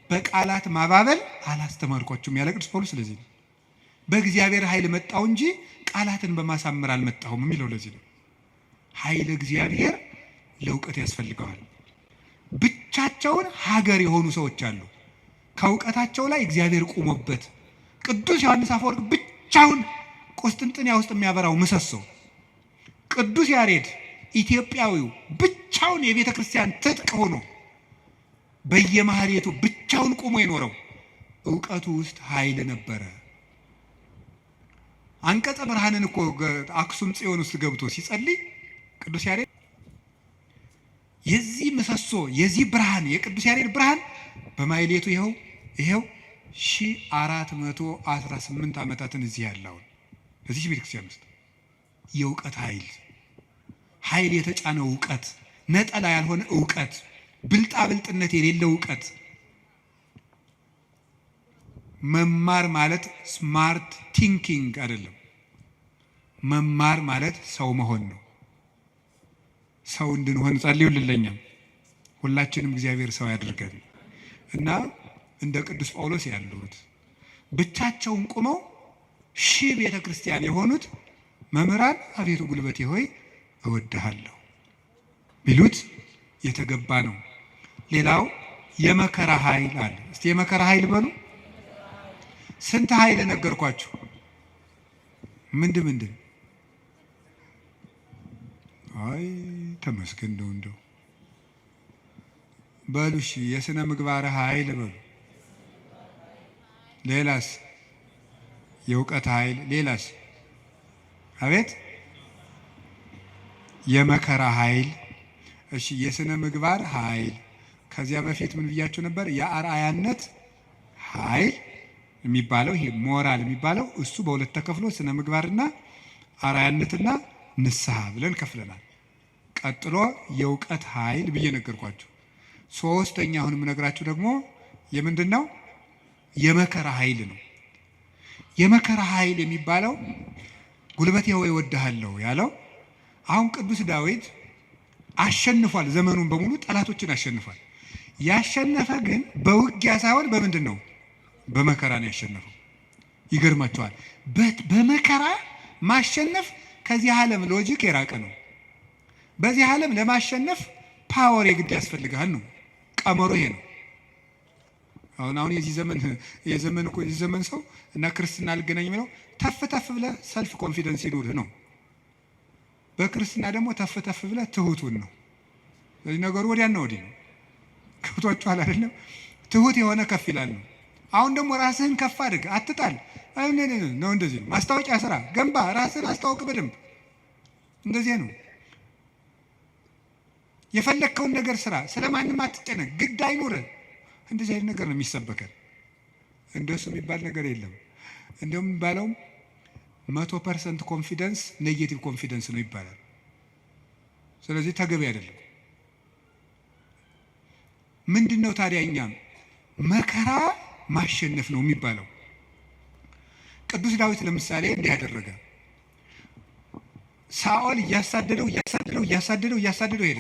በቃላት ማባበል አላስተማርኳችሁም ያለ ቅዱስ ጳውሎስ ስለዚህ ነው። በእግዚአብሔር ኃይል መጣው እንጂ ቃላትን በማሳመር አልመጣሁም የሚለው ለዚህ ነው። ኃይል እግዚአብሔር ለእውቀት ያስፈልገዋል። ብቻቸውን ሀገር የሆኑ ሰዎች አሉ፣ ከእውቀታቸው ላይ እግዚአብሔር ቆሞበት። ቅዱስ ዮሐንስ አፈወርቅ ብቻውን ቁስጥንጥንያ ውስጥ የሚያበራው ምሰሶ፣ ቅዱስ ያሬድ ኢትዮጵያዊው ብቻውን የቤተ ክርስቲያን ትጥቅ ሆኖ በየማህሌቱ ብቻውን ቆሞ የኖረው እውቀቱ ውስጥ ኃይል ነበረ። አንቀጸ ብርሃንን እኮ አክሱም ጽዮን ውስጥ ገብቶ ሲጸልይ ቅዱስ ያሬድ የዚህ ምሰሶ የዚህ ብርሃን የቅዱስ ያሬድ ብርሃን በማህሌቱ ይኸው 1418 ዓመታትን እዚህ ያለውን በዚህ ቤተክርስቲያን ውስጥ የእውቀት ኃይል የተጫነው እውቀት፣ ነጠላ ያልሆነ እውቀት፣ ብልጣብልጥነት የሌለው እውቀት። መማር ማለት ስማርት ቲንኪንግ አይደለም። መማር ማለት ሰው መሆን ነው። ሰው እንድንሆን ጸልዩልኝ። ሁላችንም እግዚአብሔር ሰው ያድርገን እና እንደ ቅዱስ ጳውሎስ ያሉት ብቻቸውን ቆመው ሺህ ቤተ ክርስቲያን የሆኑት መምህራን አቤቱ ጉልበቴ ሆይ እወድሃለሁ ቢሉት የተገባ ነው። ሌላው የመከራ ኃይል አለ። እስቲ የመከራ ኃይል በሉ። ስንት ኃይል ነገርኳችሁ? ምንድን አይ ተመስገን እንደው በሉ። እሺ የሥነ ምግባር ኃይል በሉ። ሌላስ? የእውቀት ኃይል። ሌላስ? አቤት የመከራ ኃይል። እሺ የሥነ ምግባር ኃይል። ከዚያ በፊት ምን ብያችሁ ነበር? የአርአያነት ኃይል የሚባለው ይሄ ሞራል የሚባለው እሱ በሁለት ተከፍሎ ስነ ምግባርና አርአያነትና ንስሐ ብለን ከፍለናል። ቀጥሎ የእውቀት ኃይል ብዬ ነገርኳችሁ። ሶስተኛ አሁን የምነግራችሁ ደግሞ የምንድን ነው? የመከራ ኃይል ነው። የመከራ ኃይል የሚባለው ጉልበቴ ሆይ እወድሃለሁ ያለው አሁን ቅዱስ ዳዊት አሸንፏል። ዘመኑን በሙሉ ጠላቶችን አሸንፏል። ያሸነፈ ግን በውጊያ ሳይሆን በምንድን ነው? በመከራ ነው ያሸነፈው። ይገርማችኋል። በመከራ ማሸነፍ ከዚህ ዓለም ሎጂክ የራቀ ነው። በዚህ ዓለም ለማሸነፍ ፓወር የግድ ያስፈልጋል ነው ቀመሩ። ይሄ ነው። አሁን የዚህ ዘመን ሰው እና ክርስትና ልገናኝ የሚለው ተፍ ብለህ ሰልፍ ኮንፊደንስ ይኑርህ ነው። በክርስትና ደግሞ ተፍ ብለህ ትሁቱን ነው። ስለዚህ ነገሩ ወዲያና ወዲህ ነው። ከብቷችኋል አይደለም? ትሁት የሆነ ከፍ ይላል ነው። አሁን ደግሞ ራስህን ከፍ አድርግ፣ አትጣል ነው። እንደዚህ ነው። ማስታወቂያ ስራ፣ ገንባ፣ ራስህን አስታውቅ በደንብ። እንደዚህ ነው። የፈለግከውን ነገር ስራ፣ ስለማንም አትጨነቅ፣ ግድ አይኑርህ። እንደዚህ አይነት ነገር ነው የሚሰበከን። እንደሱ የሚባል ነገር የለም። እንደውም የሚባለውም 100% ኮንፊደንስ ኔጌቲቭ ኮንፊደንስ ነው ይባላል። ስለዚህ ተገቢ አይደለም። ምንድን ነው ታዲያ? እኛም መከራ ማሸነፍ ነው የሚባለው። ቅዱስ ዳዊት ለምሳሌ እንዲህ ያደረገ፣ ሳኦል እያሳደደው ሄደ።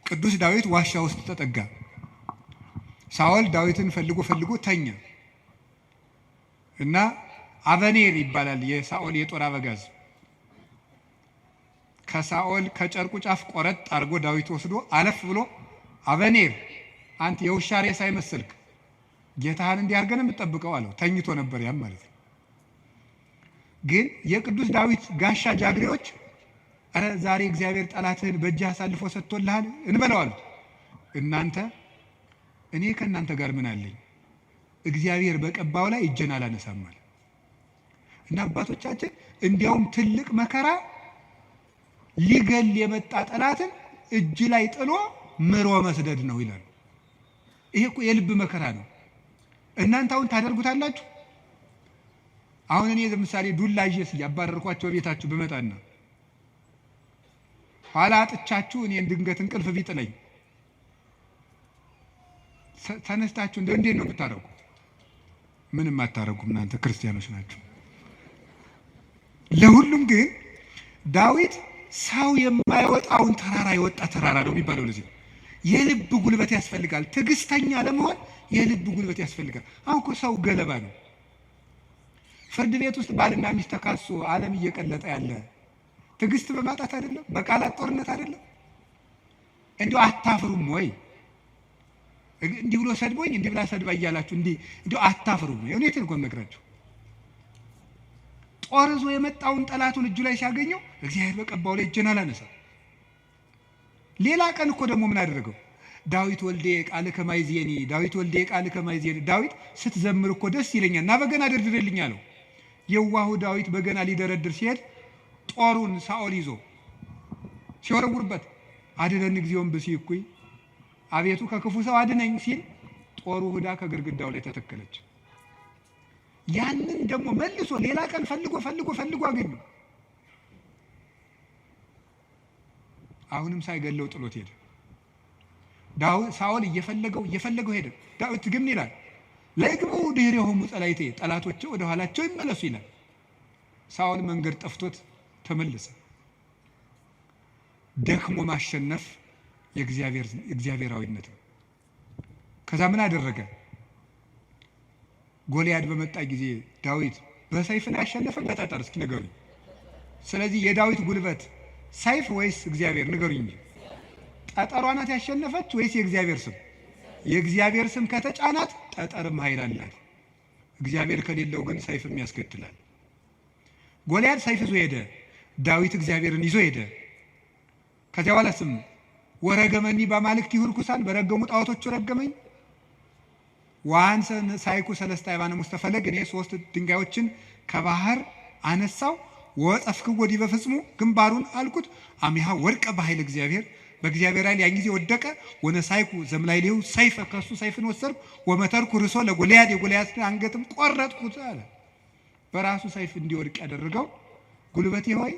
ቅዱስ ዳዊት ዋሻ ውስጥ ተጠጋ። ሳኦል ዳዊትን ፈልጎ ተኛ እና አበኔር ይባላል የሳኦል የጦር አበጋዝ፣ ከሳኦል ከጨርቁ ጫፍ ቆረጥ አድርጎ ዳዊት ወስዶ አለፍ ብሎ አበኔር አንተ የውሻ ሬሳ አይመስልክ ጌታህን እንዲያርገን የምትጠብቀው አለው። ተኝቶ ነበር ያም ማለት ነው። ግን የቅዱስ ዳዊት ጋሻ ጃግሬዎች አረ ዛሬ እግዚአብሔር ጠላትህን በእጅህ አሳልፎ ሰጥቶልሃል እንበለው አሉት። እናንተ እኔ ከእናንተ ጋር ምን አለኝ? እግዚአብሔር በቀባው ላይ እጄን አላነሳም አለ። እና አባቶቻችን እንዲያውም ትልቅ መከራ ሊገል የመጣ ጠላትን እጅ ላይ ጥሎ ምሮ መስደድ ነው ይላሉ። ይሄ እኮ የልብ መከራ ነው። እናንተ አሁን ታደርጉታላችሁ? አሁን እኔ ለምሳሌ ዱላ ይዤስ ያባረርኳቸው ቤታችሁ ብመጣና ኋላ አጥቻችሁ እኔን ድንገት እንቅልፍ ቢጥለኝ ተነስታችሁ እንዴት ነው የምታደርጉት? ምንም አታረጉም። እናንተ ክርስቲያኖች ናችሁ። ለሁሉም ግን ዳዊት ሰው የማይወጣውን ተራራ የወጣ ተራራ ነው የሚባለው። ለዚህ የልብ ጉልበት ያስፈልጋል። ትዕግስተኛ ለመሆን የልብ ጉልበት ያስፈልጋል። አሁን እኮ ሰው ገለባ ነው። ፍርድ ቤት ውስጥ ባልና ሚስት ተካሶ ዓለም እየቀለጠ ያለ ትዕግስት በማጣት አይደለም? በቃላት ጦርነት አይደለም? እንዲሁ አታፍሩም ወይ? እንዲህ ብሎ ሰድቦኝ እንዲህ ብላ ሰድባ እያላችሁ እንዲሁ አታፍሩም ወይ? እውነቴን እኮ የምነግራችሁ። ጦር ይዞ የመጣውን ጠላቱን እጁ ላይ ሲያገኘው እግዚአብሔር በቀባው ላይ እጄን አላነሳም። ሌላ ቀን እኮ ደግሞ ምን አደረገው? ዳዊት ወልዴ ቃል ከማይዜኒ ዳዊት ወልዴ ቃል ከማይዜኒ ዳዊት ስትዘምር እኮ ደስ ይለኛል እና በገና ደርድርልኝ አለው። የዋሁ ዳዊት በገና ሊደረድር ሲሄድ ጦሩን ሳኦል ይዞ ሲወረውርበት አድነን እግዚኦን ብሲኩይ አቤቱ ከክፉ ሰው አድነኝ ሲል ጦሩ ሁዳ ከግድግዳው ላይ ተተከለች። ያንን ደግሞ መልሶ ሌላ ቀን ፈልጎ አገኙ። አሁንም ሳይገለው ጥሎት ሄደ። ሳኦል እየፈለገው ሄደ። ዳዊት ግን ይላል ለግቡ ድህሬሆሙ ጸላይቴ ጠላቶቼ ወደ ኋላቸው ይመለሱ ይላል። ሳኦል መንገድ ጠፍቶት ተመለሰ። ደክሞ ማሸነፍ የእግዚአብሔራዊነት ነው። ከዛ ምን አደረገ? ጎልያድ በመጣ ጊዜ ዳዊት በሰይፍ ነው ያሸነፈ በጠጠር? እስኪ ንገሩኝ። ስለዚህ የዳዊት ጉልበት ሰይፍ ወይስ እግዚአብሔር? ንገሩኝ እንጂ። ጠጠሯ ናት ያሸነፈች ወይስ የእግዚአብሔር ስም? የእግዚአብሔር ስም ከተጫናት ጠጠርም ኃይል አላት። እግዚአብሔር ከሌለው ግን ሰይፍም ያስከትላል። ጎልያድ ሰይፍ ይዞ ሄደ፣ ዳዊት እግዚአብሔርን ይዞ ሄደ። ከዚያ በኋላ ስም ወረገመኒ በማልክት ይሁርኩሳን በረገሙ ጣዖቶቹ ረገመኝ። ዋንሰን ሳይኩ ሰለስተ አይባነ ሙስተፈለግ እኔ 3 ድንጋዮችን ከባህር አነሳው ወጠፍክ ወዲ በፍጽሙ ግንባሩን አልኩት አሚሃ ወርቀ በኃይል እግዚአብሔር በእግዚአብሔር ኃይል ያን ጊዜ ወደቀ። ወነሳይኩ ዘምላይሌው ሰይፈ ከሱ ሰይፍን ወሰድኩ ወመተርኩ ርሶ ለጎልያድ የጎልያድን አንገትም ቆረጥኩት አለ። በራሱ ሰይፍ እንዲወድቅ ያደረገው ጉልበቴ ሆይ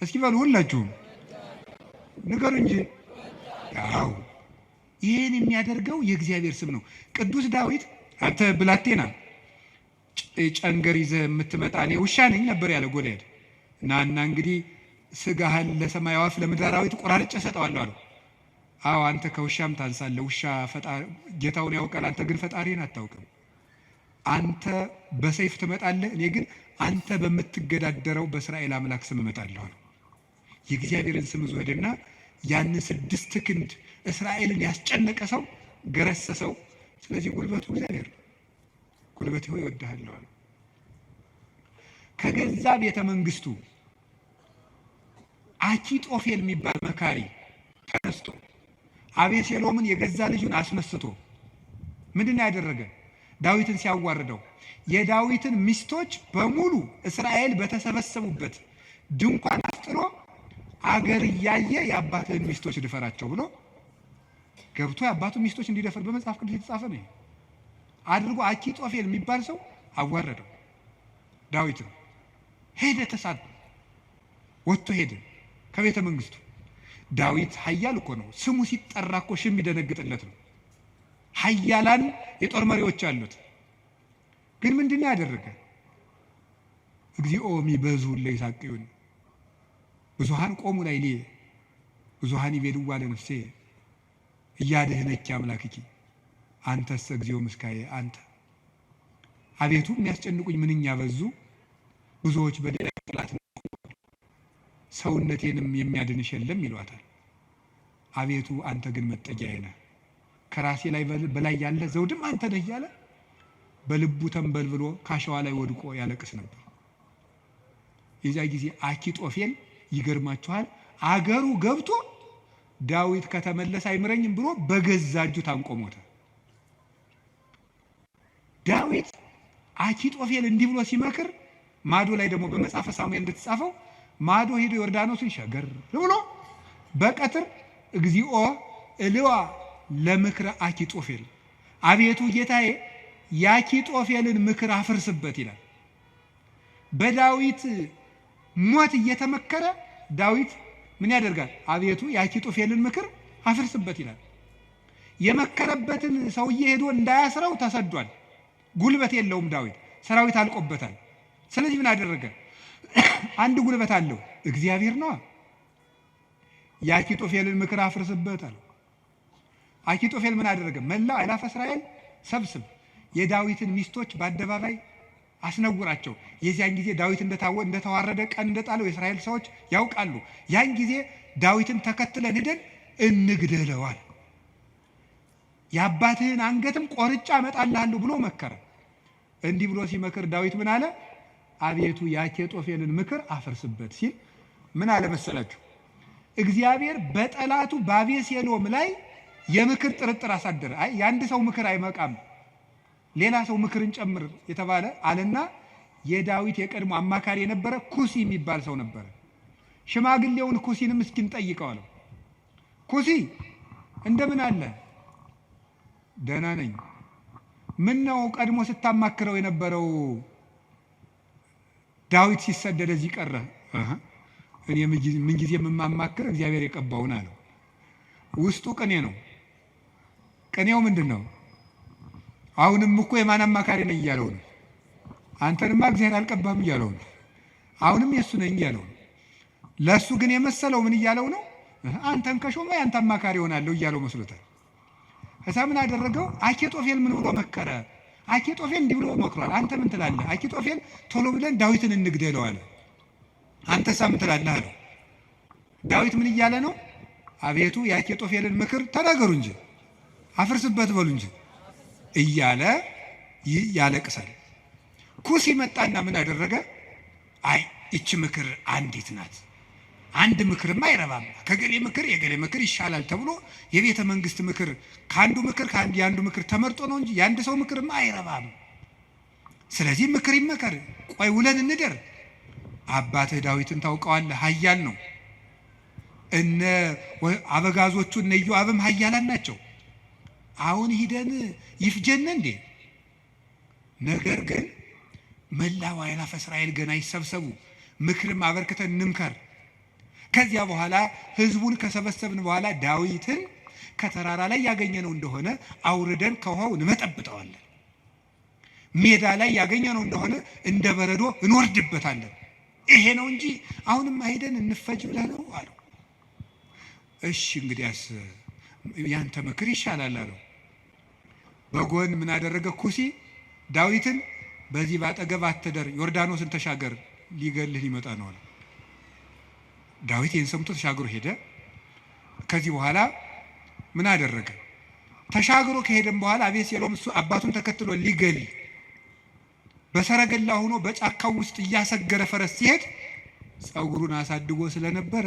እስኪ በሉ ሁላችሁም ንገሩ እንጂ። አዎ ይህን የሚያደርገው የእግዚአብሔር ስም ነው። ቅዱስ ዳዊት አንተ ብላቴና ጨንገር ይዘህ የምትመጣ እኔ ውሻ ነኝ ነበር ያለ ጎልያድ። እና እንግዲህ ስጋህን ለሰማይ አዕዋፍ ለምድር አራዊት ቆራርጬ እሰጠዋለሁ አለው። አዎ አንተ ከውሻም ታንሳለህ። ውሻ ጌታውን ያውቃል፣ አንተ ግን ፈጣሪን አታውቅም። አንተ በሰይፍ ትመጣለህ፣ እኔ ግን አንተ በምትገዳደረው በእስራኤል አምላክ ስም እመጣለሁ አለው። የእግዚአብሔርን ስም ይዞ ሄደና ያን 6 ክንድ እስራኤልን ያስጨነቀ ሰው ገረሰሰው። ስለዚህ ጉልበቱ እግዚአብሔር ነው። ጉልበቴ ሆይ እወድሃለሁ አለው። ከገዛ ቤተ መንግስቱ አኪጦፌል የሚባል መካሪ ተነስቶ አቤሴሎምን የገዛ ልጁን አስመስቶ ምንድን ያደረገ? ዳዊትን ሲያዋርደው የዳዊትን ሚስቶች በሙሉ እስራኤል በተሰበሰቡበት ድንኳን አፍጥሮ አገር እያየ የአባትህን ሚስቶች ድፈራቸው ብሎ ገብቶ የአባቱን ሚስቶች እንዲደፈር በመጽሐፍ ቅዱስ የተጻፈ ነው አድርጎ አኪጦፌል የሚባል ሰው አዋረደው። ዳዊትም ሄደ፣ ተሳደ፣ ወጥቶ ሄደ ከቤተ መንግስቱ። ዳዊት ኃያል እኮ ነው። ስሙ ሲጠራ እኮ ሽም ይደነግጥለት ነው። ኃያላን የጦር መሪዎች አሉት። ግን ምንድነው ያደረገ? እግዚኦ ሚበዙ ለይሳቅዩን ብዙሃን ቆሙ ላይ ሊ ብዙሃን ይቤልዋ ለነፍሴ እያድህነኪ አምላክኪ አንተስ እግዚኦ ምስካዬ አንተ። አቤቱ የሚያስጨንቁኝ ምንኛ በዙ፣ ብዙዎች በደል ጥላት ሰውነቴንም የሚያድንሽ የለም ይሏታል። አቤቱ አንተ ግን መጠጊያዬ ነህ፣ ከራሴ ላይ በላይ ያለ ዘውድም አንተ ነህ እያለ በልቡ ተንበልብሎ ካሸዋ ላይ ወድቆ ያለቅስ ነበር። የዚያ ጊዜ አኪጦፌል ይገርማችኋል አገሩ ገብቶ ዳዊት ከተመለሰ አይምረኝም ብሎ በገዛ እጁ ታንቆ ሞተ። ዳዊት አኪጦፌል እንዲህ ብሎ ሲመክር ማዶ ላይ ደግሞ በመጽሐፈ ሳሙኤል እንደተጻፈው ማዶ ሄዶ ዮርዳኖስን ሸገር ብሎ በቀትር እግዚኦ እልዋ ለምክረ አኪጦፌል፣ አቤቱ ጌታዬ የአኪጦፌልን ምክር አፍርስበት ይላል። በዳዊት ሞት እየተመከረ ዳዊት ምን ያደርጋል? አቤቱ የአኪጦፌልን ምክር አፍርስበት ይላል። የመከረበትን ሰውዬ ሄዶ እንዳያስረው ተሰዷል። ጉልበት የለውም ዳዊት፣ ሰራዊት አልቆበታል። ስለዚህ ምን አደረገ? አንድ ጉልበት አለው፣ እግዚአብሔር ነው። የአኪጦፌልን ምክር አፍርስበት አለው። አኪጦፌል ምን አደረገ? መላ አእላፈ እስራኤል ሰብስብ፣ የዳዊትን ሚስቶች በአደባባይ አስነውራቸው። የዚያን ጊዜ ዳዊት እንደተዋረደ ቀን እንደጣለው የእስራኤል ሰዎች ያውቃሉ። ያን ጊዜ ዳዊትን ተከትለን ሄደን እንግደለዋል፣ የአባትህን አንገትም ቆርጫ እመጣልሃለሁ ብሎ መከረ። እንዲህ ብሎ ሲመክር ዳዊት ምን አለ? አቤቱ የአኪጦፌልን ምክር አፍርስበት ሲል ምን አለ መሰላችሁ? እግዚአብሔር በጠላቱ በአቤሴሎም ላይ የምክር ጥርጥር አሳደረ። አይ የአንድ ሰው ምክር አይመቃም፣ ሌላ ሰው ምክርን ጨምር የተባለ አለና የዳዊት የቀድሞ አማካሪ የነበረ ኩሲ የሚባል ሰው ነበረ። ሽማግሌውን ኩሲንም እስኪን ጠይቀው አለው። ኩሲ እንደምን አለ? ደህና ነኝ። ምን ነው ቀድሞ ስታማክረው የነበረው ዳዊት ሲሰደድ እዚህ ቀረ? እኔ ምን ጊዜ የማማክር እግዚአብሔር የቀባውን አለው። ውስጡ ቅኔ ነው። ቅኔው ምንድን ነው? አሁንም እኮ የማን አማካሪ ነኝ እያለው ነው። አንተንማ እግዚአብሔር አልቀባም እያለው ነው። አሁንም የእሱ ነኝ እያለው ነው። ለእሱ ግን የመሰለው ምን እያለው ነው? አንተን ከሾመ ያንተ አማካሪ ሆናለሁ እያለው መስሎታል። እዛ ምን አደረገው? አኪጦፌል ምን ብሎ መከረ? አኪጦፌል እንዲህ ብሎ መክሯል። አንተ ምን ትላለህ? አኪጦፌል ቶሎ ብለን ዳዊትን እንግደለው አለ። አንተሳ ምን ትላለህ አለው። ዳዊት ምን እያለ ነው? አቤቱ የአኪጦፌልን ምክር ተናገሩ እንጂ አፍርስበት በሉ እንጂ እያለ ያለቅሳል። ኩሲ መጣና ምን አደረገ? አይ እቺ ምክር አንዲት ናት፣ አንድ ምክርማ አይረባም፣ ከገሌ ምክር የገሌ ምክር ይሻላል ተብሎ የቤተ መንግስት ምክር የአንዱ ምክር ተመርጦ ነው እንጂ የአንድ ሰው ምክርማ አይረባም። ስለዚህ ምክር ይመከር፣ ቆይ ውለን እንደር። አባትህ ዳዊትን ታውቀዋለህ፣ ኃያል ነው። እነ አበጋዞቹ እነ ኢዮአብም ኃያላን ናቸው። አሁን ሂደን ይፍጀን እንዴ? ነገር ግን መላው አእላፈ እስራኤል ገና ይሰብሰቡ፣ ምክርም አበርክተን እንምከር። ከዚያ በኋላ ህዝቡን ከሰበሰብን በኋላ ዳዊትን ከተራራ ላይ ያገኘነው እንደሆነ አውርደን ከውሃው እንመጠብጠዋለን፣ ሜዳ ላይ ያገኘነው እንደሆነ እንደ በረዶ እንወርድበታለን። ይሄ ነው እንጂ አሁንም ሄደን እንፈጅ ብለህ ነው አለው። እሺ እንግዲያስ ያንተ ምክር ይሻላል አለው። በጎን ምን አደረገ? ኩሲ ዳዊትን በዚህ ባጠገብ አትደር፣ ዮርዳኖስን ተሻገር፣ ሊገልህ ሊመጣ ነው አለ። ዳዊት ይህን ሰምቶ ተሻግሮ ሄደ። ከዚህ በኋላ ምን አደረገ? ተሻግሮ ከሄደም በኋላ አቤሴሎም እሱ አባቱን ተከትሎ ሊገል በሰረገላ ሆኖ በጫካው ውስጥ እያሰገረ ፈረስ ሲሄድ ፀጉሩን አሳድጎ ስለነበረ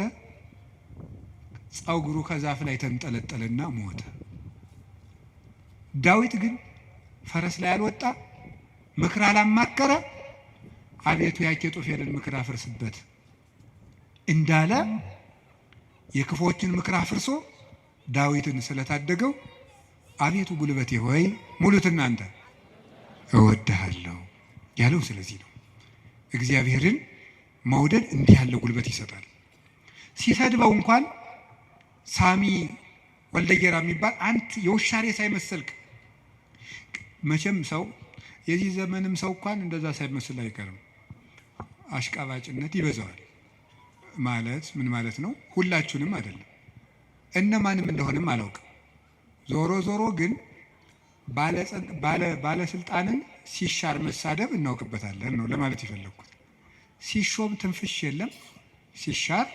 ፀጉሩ ከዛፍ ላይ ተንጠለጠለና ሞተ። ዳዊት ግን ፈረስ ላይ አልወጣ፣ ምክር አላማከረ፣ አቤቱ የአኪጦፌልን ምክር አፍርስበት እንዳለ የክፎችን ምክር አፍርሶ ዳዊትን ስለታደገው አቤቱ ጉልበቴ ሆይ ሙሉት እናንተ እወድሃለሁ ያለው ስለዚህ ነው። እግዚአብሔርን መውደድ እንዲህ ያለ ጉልበት ይሰጣል። ሲሰድበው እንኳን ሳሚ ወልደየራ የሚባል አንተ የውሻ ሬሳ አይመሰልክ። መቼም ሰው የዚህ ዘመንም ሰው እንኳን እንደዛ ሳይመስል አይቀርም። አሽቃባጭነት ይበዛዋል። ማለት ምን ማለት ነው? ሁላችሁንም አይደለም፣ እነማንም እንደሆነም አላውቅም። ዞሮ ዞሮ ግን ባለስልጣንን ሲሻር መሳደብ እናውቅበታለን ነው ለማለት የፈለግኩት። ሲሾም ትንፍሽ የለም። ሲሻር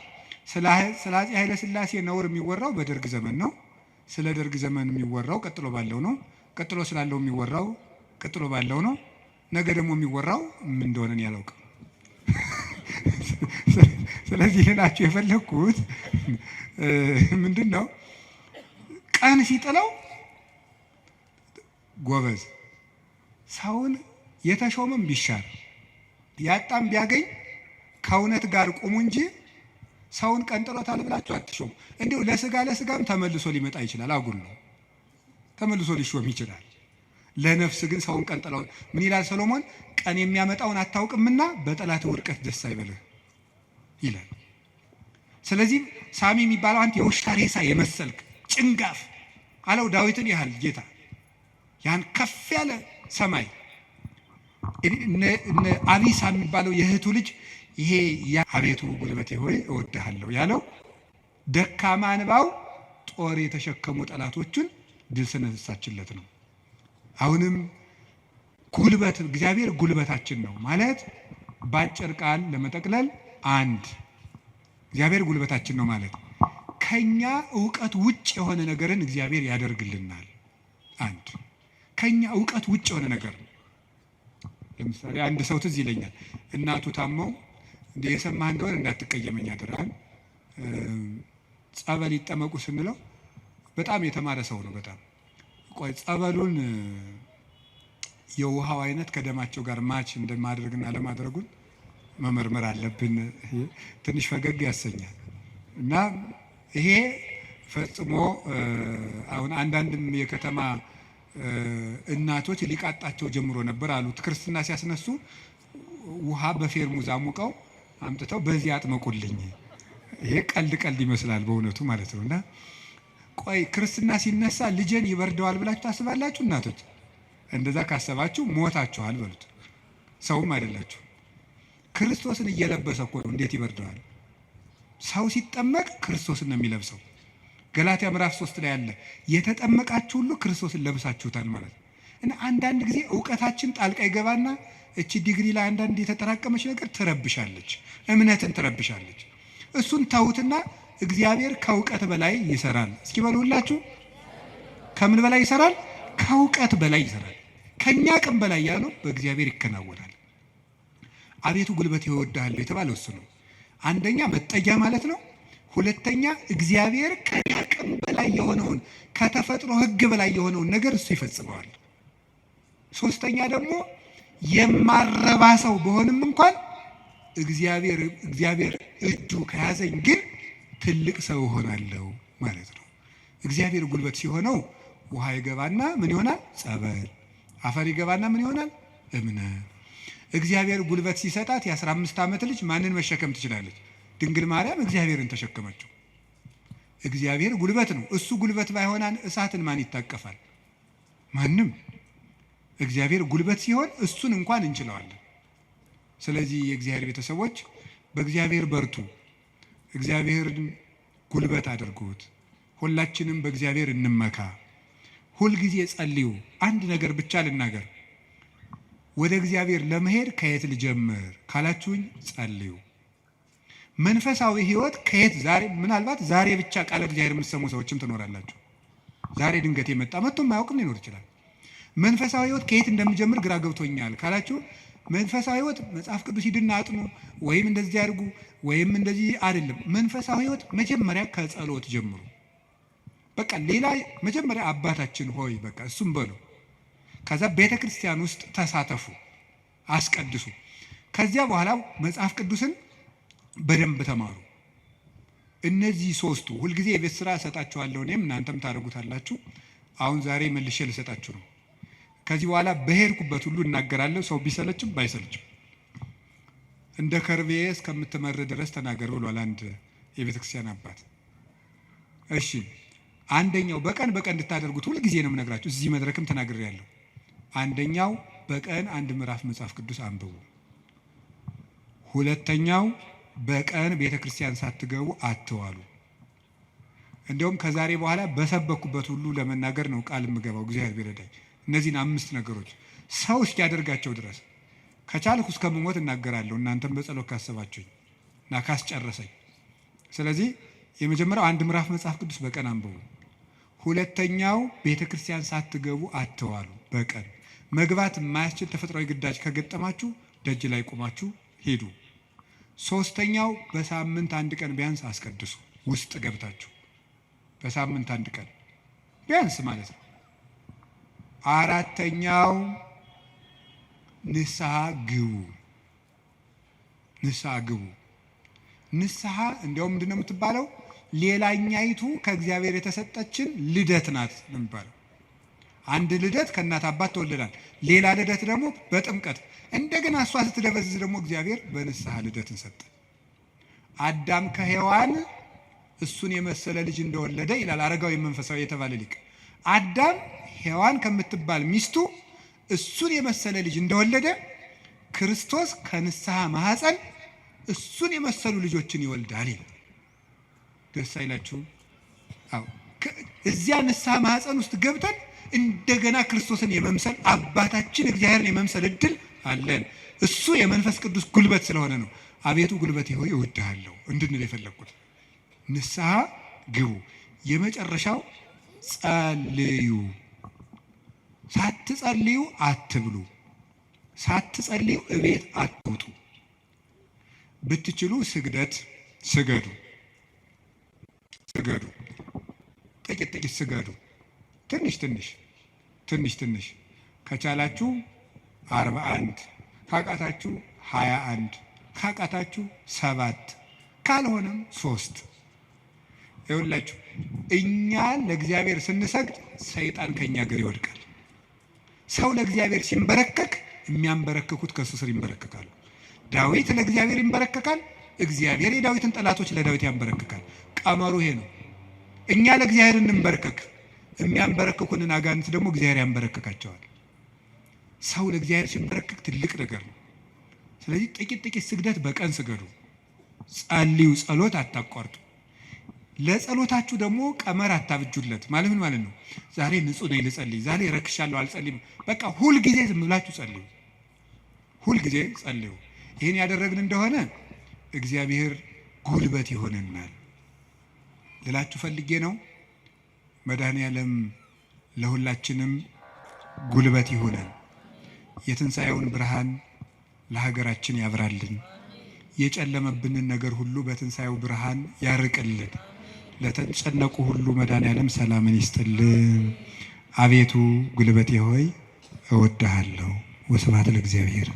ስለ አፄ ኃይለ ሥላሴ ነውር የሚወራው በደርግ ዘመን ነው። ስለ ደርግ ዘመን የሚወራው ቀጥሎ ባለው ነው። ቀጥሎ ስላለው የሚወራው ቀጥሎ ባለው ነው። ነገ ደግሞ የሚወራው ምን እንደሆነ ያላውቅም። ስለዚህ ልላችሁ የፈለግኩት ምንድን ነው? ቀን ሲጥለው ጎበዝ ሰውን የተሾመም ቢሻር ያጣም ቢያገኝ ከእውነት ጋር ቁሙ እንጂ ሰውን ቀንጥሎታል ብላችሁ አትሾሙ። እንዲሁ ለስጋም ተመልሶ ሊመጣ ይችላል። አጉል ነው፣ ተመልሶ ሊሾም ይችላል። ለነፍስ ግን ሰውን ቀንጥለው ምን ይላል ሰሎሞን? ቀን የሚያመጣውን አታውቅምና በጠላት ውድቀት ደስ አይበልህ ይላል። ስለዚህ ሳሚ የሚባለው አንተ የውሻ ሬሳ የመሰልክ ጭንጋፍ አለው ዳዊትን ያህል ጌታ ያን ከፍ ያለ ሰማይ እነ አቢሳ የሚባለው የእህቱ ልጅ ይሄ አቤቱ ጉልበቴ ሆይ እወድሃለሁ ያለው ደካማ እንባው ጦር የተሸከሙ ጠላቶችን ድል ስነሳችለት ነው። አሁንም ጉልበት እግዚአብሔር ጉልበታችን ነው ማለት ባጭር ቃል ለመጠቅለል አንድ እግዚአብሔር ጉልበታችን ነው ማለት ከኛ ዕውቀት ውጭ የሆነ ነገርን እግዚአብሔር ያደርግልናል። አንድ ከኛ ዕውቀት ውጭ የሆነ ነገር ነው። ለምሳሌ አንድ ሰው ትዝ ይለኛል፣ እናቱ ታመው እንደ የሰማህ እንደሆነ እንዳትቀየመኝ አደረን ጸበል ይጠመቁ ስንለው በጣም የተማረ ሰው ነው። በጣም ቆይ ጸበሉን የውሃው አይነት ከደማቸው ጋር ማች እንደማድረግና ለማድረጉን መመርመር አለብን። ትንሽ ፈገግ ያሰኛል። እና ይሄ ፈጽሞ አሁን አንዳንድም የከተማ እናቶች ሊቃጣቸው ጀምሮ ነበር አሉት። ክርስትና ሲያስነሱ ውሃ በፌርሙዝ አሙቀው አምጥተው በዚህ አጥመቁልኝ። ይሄ ቀልድ ይመስላል በእውነቱ ማለት ነው። እና ቆይ ክርስትና ሲነሳ ልጄን ይበርደዋል ብላችሁ ታስባላችሁ? እናቶች እንደዛ ካሰባችሁ ሞታችኋል በሉት። ሰውም አይደላችሁ። ክርስቶስን እየለበሰ እኮ ነው። እንዴት ይበርደዋል? ሰው ሲጠመቅ ክርስቶስን ነው የሚለብሰው። ገላትያ ምዕራፍ 3 ላይ ያለ የተጠመቃችሁ ሁሉ ክርስቶስን ለብሳችሁታል ማለት ነው። እና አንዳንድ ጊዜ ዕውቀታችን ጣልቃ ይገባና እቺ ዲግሪ ላይ አንዳንድ የተጠራቀመች ነገር ትረብሻለች፣ እምነትን ትረብሻለች። እሱን ተውትና እግዚአብሔር ከእውቀት በላይ ይሰራል። እስኪ በሉ ሁላችሁ፣ ከምን በላይ ይሰራል? ከእውቀት በላይ ይሰራል። ከኛ አቅም በላይ ያለው በእግዚአብሔር ይከናወናል። አቤቱ ጉልበቴ እወድሃለሁ የተባለው እሱ ነው። አንደኛ መጠጊያ ማለት ነው። ሁለተኛ እግዚአብሔር ከኛ አቅም በላይ የሆነውን ከተፈጥሮ ሕግ በላይ የሆነውን ነገር እሱ ይፈጽመዋል። ሶስተኛ ደግሞ የማረባ ሰው በሆንም እንኳን እግዚአብሔር እጁ ከያዘኝ ግን ትልቅ ሰው እሆናለሁ ማለት ነው። እግዚአብሔር ጉልበት ሲሆነው ውሃ ይገባና ምን ይሆናል? ጸበል። አፈር ይገባና ምን ይሆናል? እምነት። እግዚአብሔር ጉልበት ሲሰጣት የ15 ዓመት ልጅ ማንን መሸከም ትችላለች? ድንግል ማርያም እግዚአብሔርን ተሸከመችው። እግዚአብሔር ጉልበት ነው። እሱ ጉልበት ባይሆናን እሳትን ማን ይታቀፋል? ማንም። እግዚአብሔር ጉልበት ሲሆን እሱን እንኳን እንችለዋለን። ስለዚህ የእግዚአብሔር ቤተሰቦች በእግዚአብሔር በርቱ፣ እግዚአብሔርን ጉልበት አድርጉት። ሁላችንም በእግዚአብሔር እንመካ። ሁልጊዜ ጸልዩ። አንድ ነገር ብቻ ልናገር፣ ወደ እግዚአብሔር ለመሄድ ከየት ልጀምር ካላችሁኝ ጸልዩ። መንፈሳዊ ሕይወት ከየት ምናልባት ዛሬ ብቻ ቃለ እግዚአብሔር የምትሰሙ ሰዎችም ትኖራላችሁ። ዛሬ ድንገት የመጣ መጥቶም ማያውቅም ሊኖር ይችላል። መንፈሳዊ ሕይወት ከየት እንደምጀምር ግራ ገብቶኛል ካላችሁ መንፈሳዊ ሕይወት መጽሐፍ ቅዱስ ሂድና አጥኑ ወይም እንደዚህ አድርጉ ወይም እንደዚህ አይደለም። መንፈሳዊ ሕይወት መጀመሪያ ከጸሎት ጀምሩ። በቃ ሌላ መጀመሪያ አባታችን ሆይ በቃ እሱም በሉ። ከዛ ቤተ ክርስቲያን ውስጥ ተሳተፉ፣ አስቀድሱ። ከዚያ በኋላ መጽሐፍ ቅዱስን በደንብ ተማሩ። እነዚህ ሶስቱ ሁልጊዜ የቤት ስራ እሰጣችኋለሁ፣ እኔም እናንተም ታደርጉታላችሁ። አሁን ዛሬ መልሼ ልሰጣችሁ ነው። ከዚህ በኋላ በሄድኩበት ሁሉ እናገራለሁ፣ ሰው ቢሰለችም ባይሰለችም። እንደ ከርቤ እስከምትመር ድረስ ተናገር ብሏል አንድ የቤተ ክርስቲያን አባት። እሺ፣ አንደኛው በቀን እንድታደርጉት ሁልጊዜ ነው የምነግራችሁ፣ እዚህ መድረክም ተናግሬያለሁ። አንደኛው በቀን አንድ ምዕራፍ መጽሐፍ ቅዱስ አንብቡ። ሁለተኛው በቀን ቤተ ክርስቲያን ሳትገቡ አትዋሉ። እንዲያውም ከዛሬ በኋላ በሰበኩበት ሁሉ ለመናገር ነው ቃል የምገባው፣ እግዚአብሔር ቢረዳኝ። እነዚህን 5 ነገሮች ሰው እስኪያደርጋቸው ድረስ ከቻልኩ እስከምሞት እናገራለሁ፣ እናንተም በጸሎት ካሰባችሁኝ እና ካስጨረሰኝ። ስለዚህ የመጀመሪያው አንድ ምዕራፍ መጽሐፍ ቅዱስ በቀን አንብቡ። ሁለተኛው ቤተ ክርስቲያን ሳትገቡ አትዋሉ። በቀን መግባት የማያስችል ተፈጥሯዊ ግዳጅ ከገጠማችሁ ደጅ ላይ ቆማችሁ ሄዱ። ሶስተኛው በሳምንት አንድ ቀን ቢያንስ አስቀድሱ፣ ውስጥ ገብታችሁ በሳምንት አንድ ቀን ቢያንስ ማለት ነው። አራተኛው ንስሐ ግቡ። ንስሐ እንዲያውም ምንድን ነው የምትባለው? ሌላኛይቱ ከእግዚአብሔር የተሰጠችን ልደት ናት ነው የሚባለው። አንድ ልደት ከእናት አባት ተወልደናል። ሌላ ልደት ደግሞ በጥምቀት እንደገና እሷ ስትደበዝዝ ደግሞ እግዚአብሔር በንስሐ ልደትን ሰጠ። አዳም ከሔዋን እሱን የመሰለ ልጅ እንደወለደ ይላል አረጋዊ መንፈሳዊ የተባለ ሊቅ። አዳም ሔዋን ከምትባል ሚስቱ እሱን የመሰለ ልጅ እንደወለደ ክርስቶስ ከንስሐ ማህፀን እሱን የመሰሉ ልጆችን ይወልዳል ይላል። ደስ አይላችሁም? አዎ፣ እዚያ ንስሐ ማህፀን ውስጥ ገብተን እንደገና ክርስቶስን የመምሰል አባታችን እግዚአብሔርን የመምሰል እድል አለን። እሱ የመንፈስ ቅዱስ ጉልበት ስለሆነ ነው አቤቱ ጉልበቴ ሆይ እወድሃለሁ እንድንል የፈለግኩት። ንስሐ ግቡ። የመጨረሻው ጸልዩ። ሳትጸልዩ አትብሉ፣ ሳትጸልዩ እቤት አትውጡ። ብትችሉ ስግደት ስገዱ፣ ጥቂት ስገዱ። ትንሽ ከቻላችሁ 41 ካቃታችሁ 21 ካቃታችሁ 7 ካልሆነም 3። ይኸውላችሁ እኛ ለእግዚአብሔር ስንሰግድ ሰይጣን ከኛ ጋር ይወድቃል። ሰው ለእግዚአብሔር ሲንበረከክ የሚያንበረክኩት ከሱ ስር ይንበረከካሉ። ዳዊት ለእግዚአብሔር ይንበረከካል፣ እግዚአብሔር የዳዊትን ጠላቶች ለዳዊት ያንበረክካል። ቀመሩ ይሄ ነው። እኛ ለእግዚአብሔር እንንበረከክ፣ የሚያንበረክኩንን አጋንንት ደግሞ እግዚአብሔር ያንበረክካቸዋል። ሰው ለእግዚአብሔር ሲንበረከክ ትልቅ ነገር ነው። ስለዚህ ጥቂት ስግደት በቀን ስገዱ፣ ጸልዩ። ጸሎት አታቋርጡ። ለጸሎታችሁ ደግሞ ቀመር አታብጁለት። ማለት ምን ማለት ነው? ዛሬ ንጹህ ነኝ ልጸልይ፣ ዛሬ ረክሻለሁ አልጸልይም። በቃ ሁልጊዜ ዝም ብላችሁ ጸልዩ፣ ሁልጊዜ ጸልዩ። ይህን ያደረግን እንደሆነ እግዚአብሔር ጉልበት ይሆነናል ልላችሁ ፈልጌ ነው። መድኃኔዓለም ለሁላችንም ጉልበት ይሆነን። የትንሣኤውን ብርሃን ለሀገራችን ያብራልን። የጨለመብንን ነገር ሁሉ በትንሣኤው ብርሃን ያርቅልን። ለተጨነቁ ሁሉ መድኃኔዓለም ሰላምን ይስጥልን። አቤቱ ጉልበቴ ሆይ እወድሃለሁ። ወስብሐት ለእግዚአብሔር።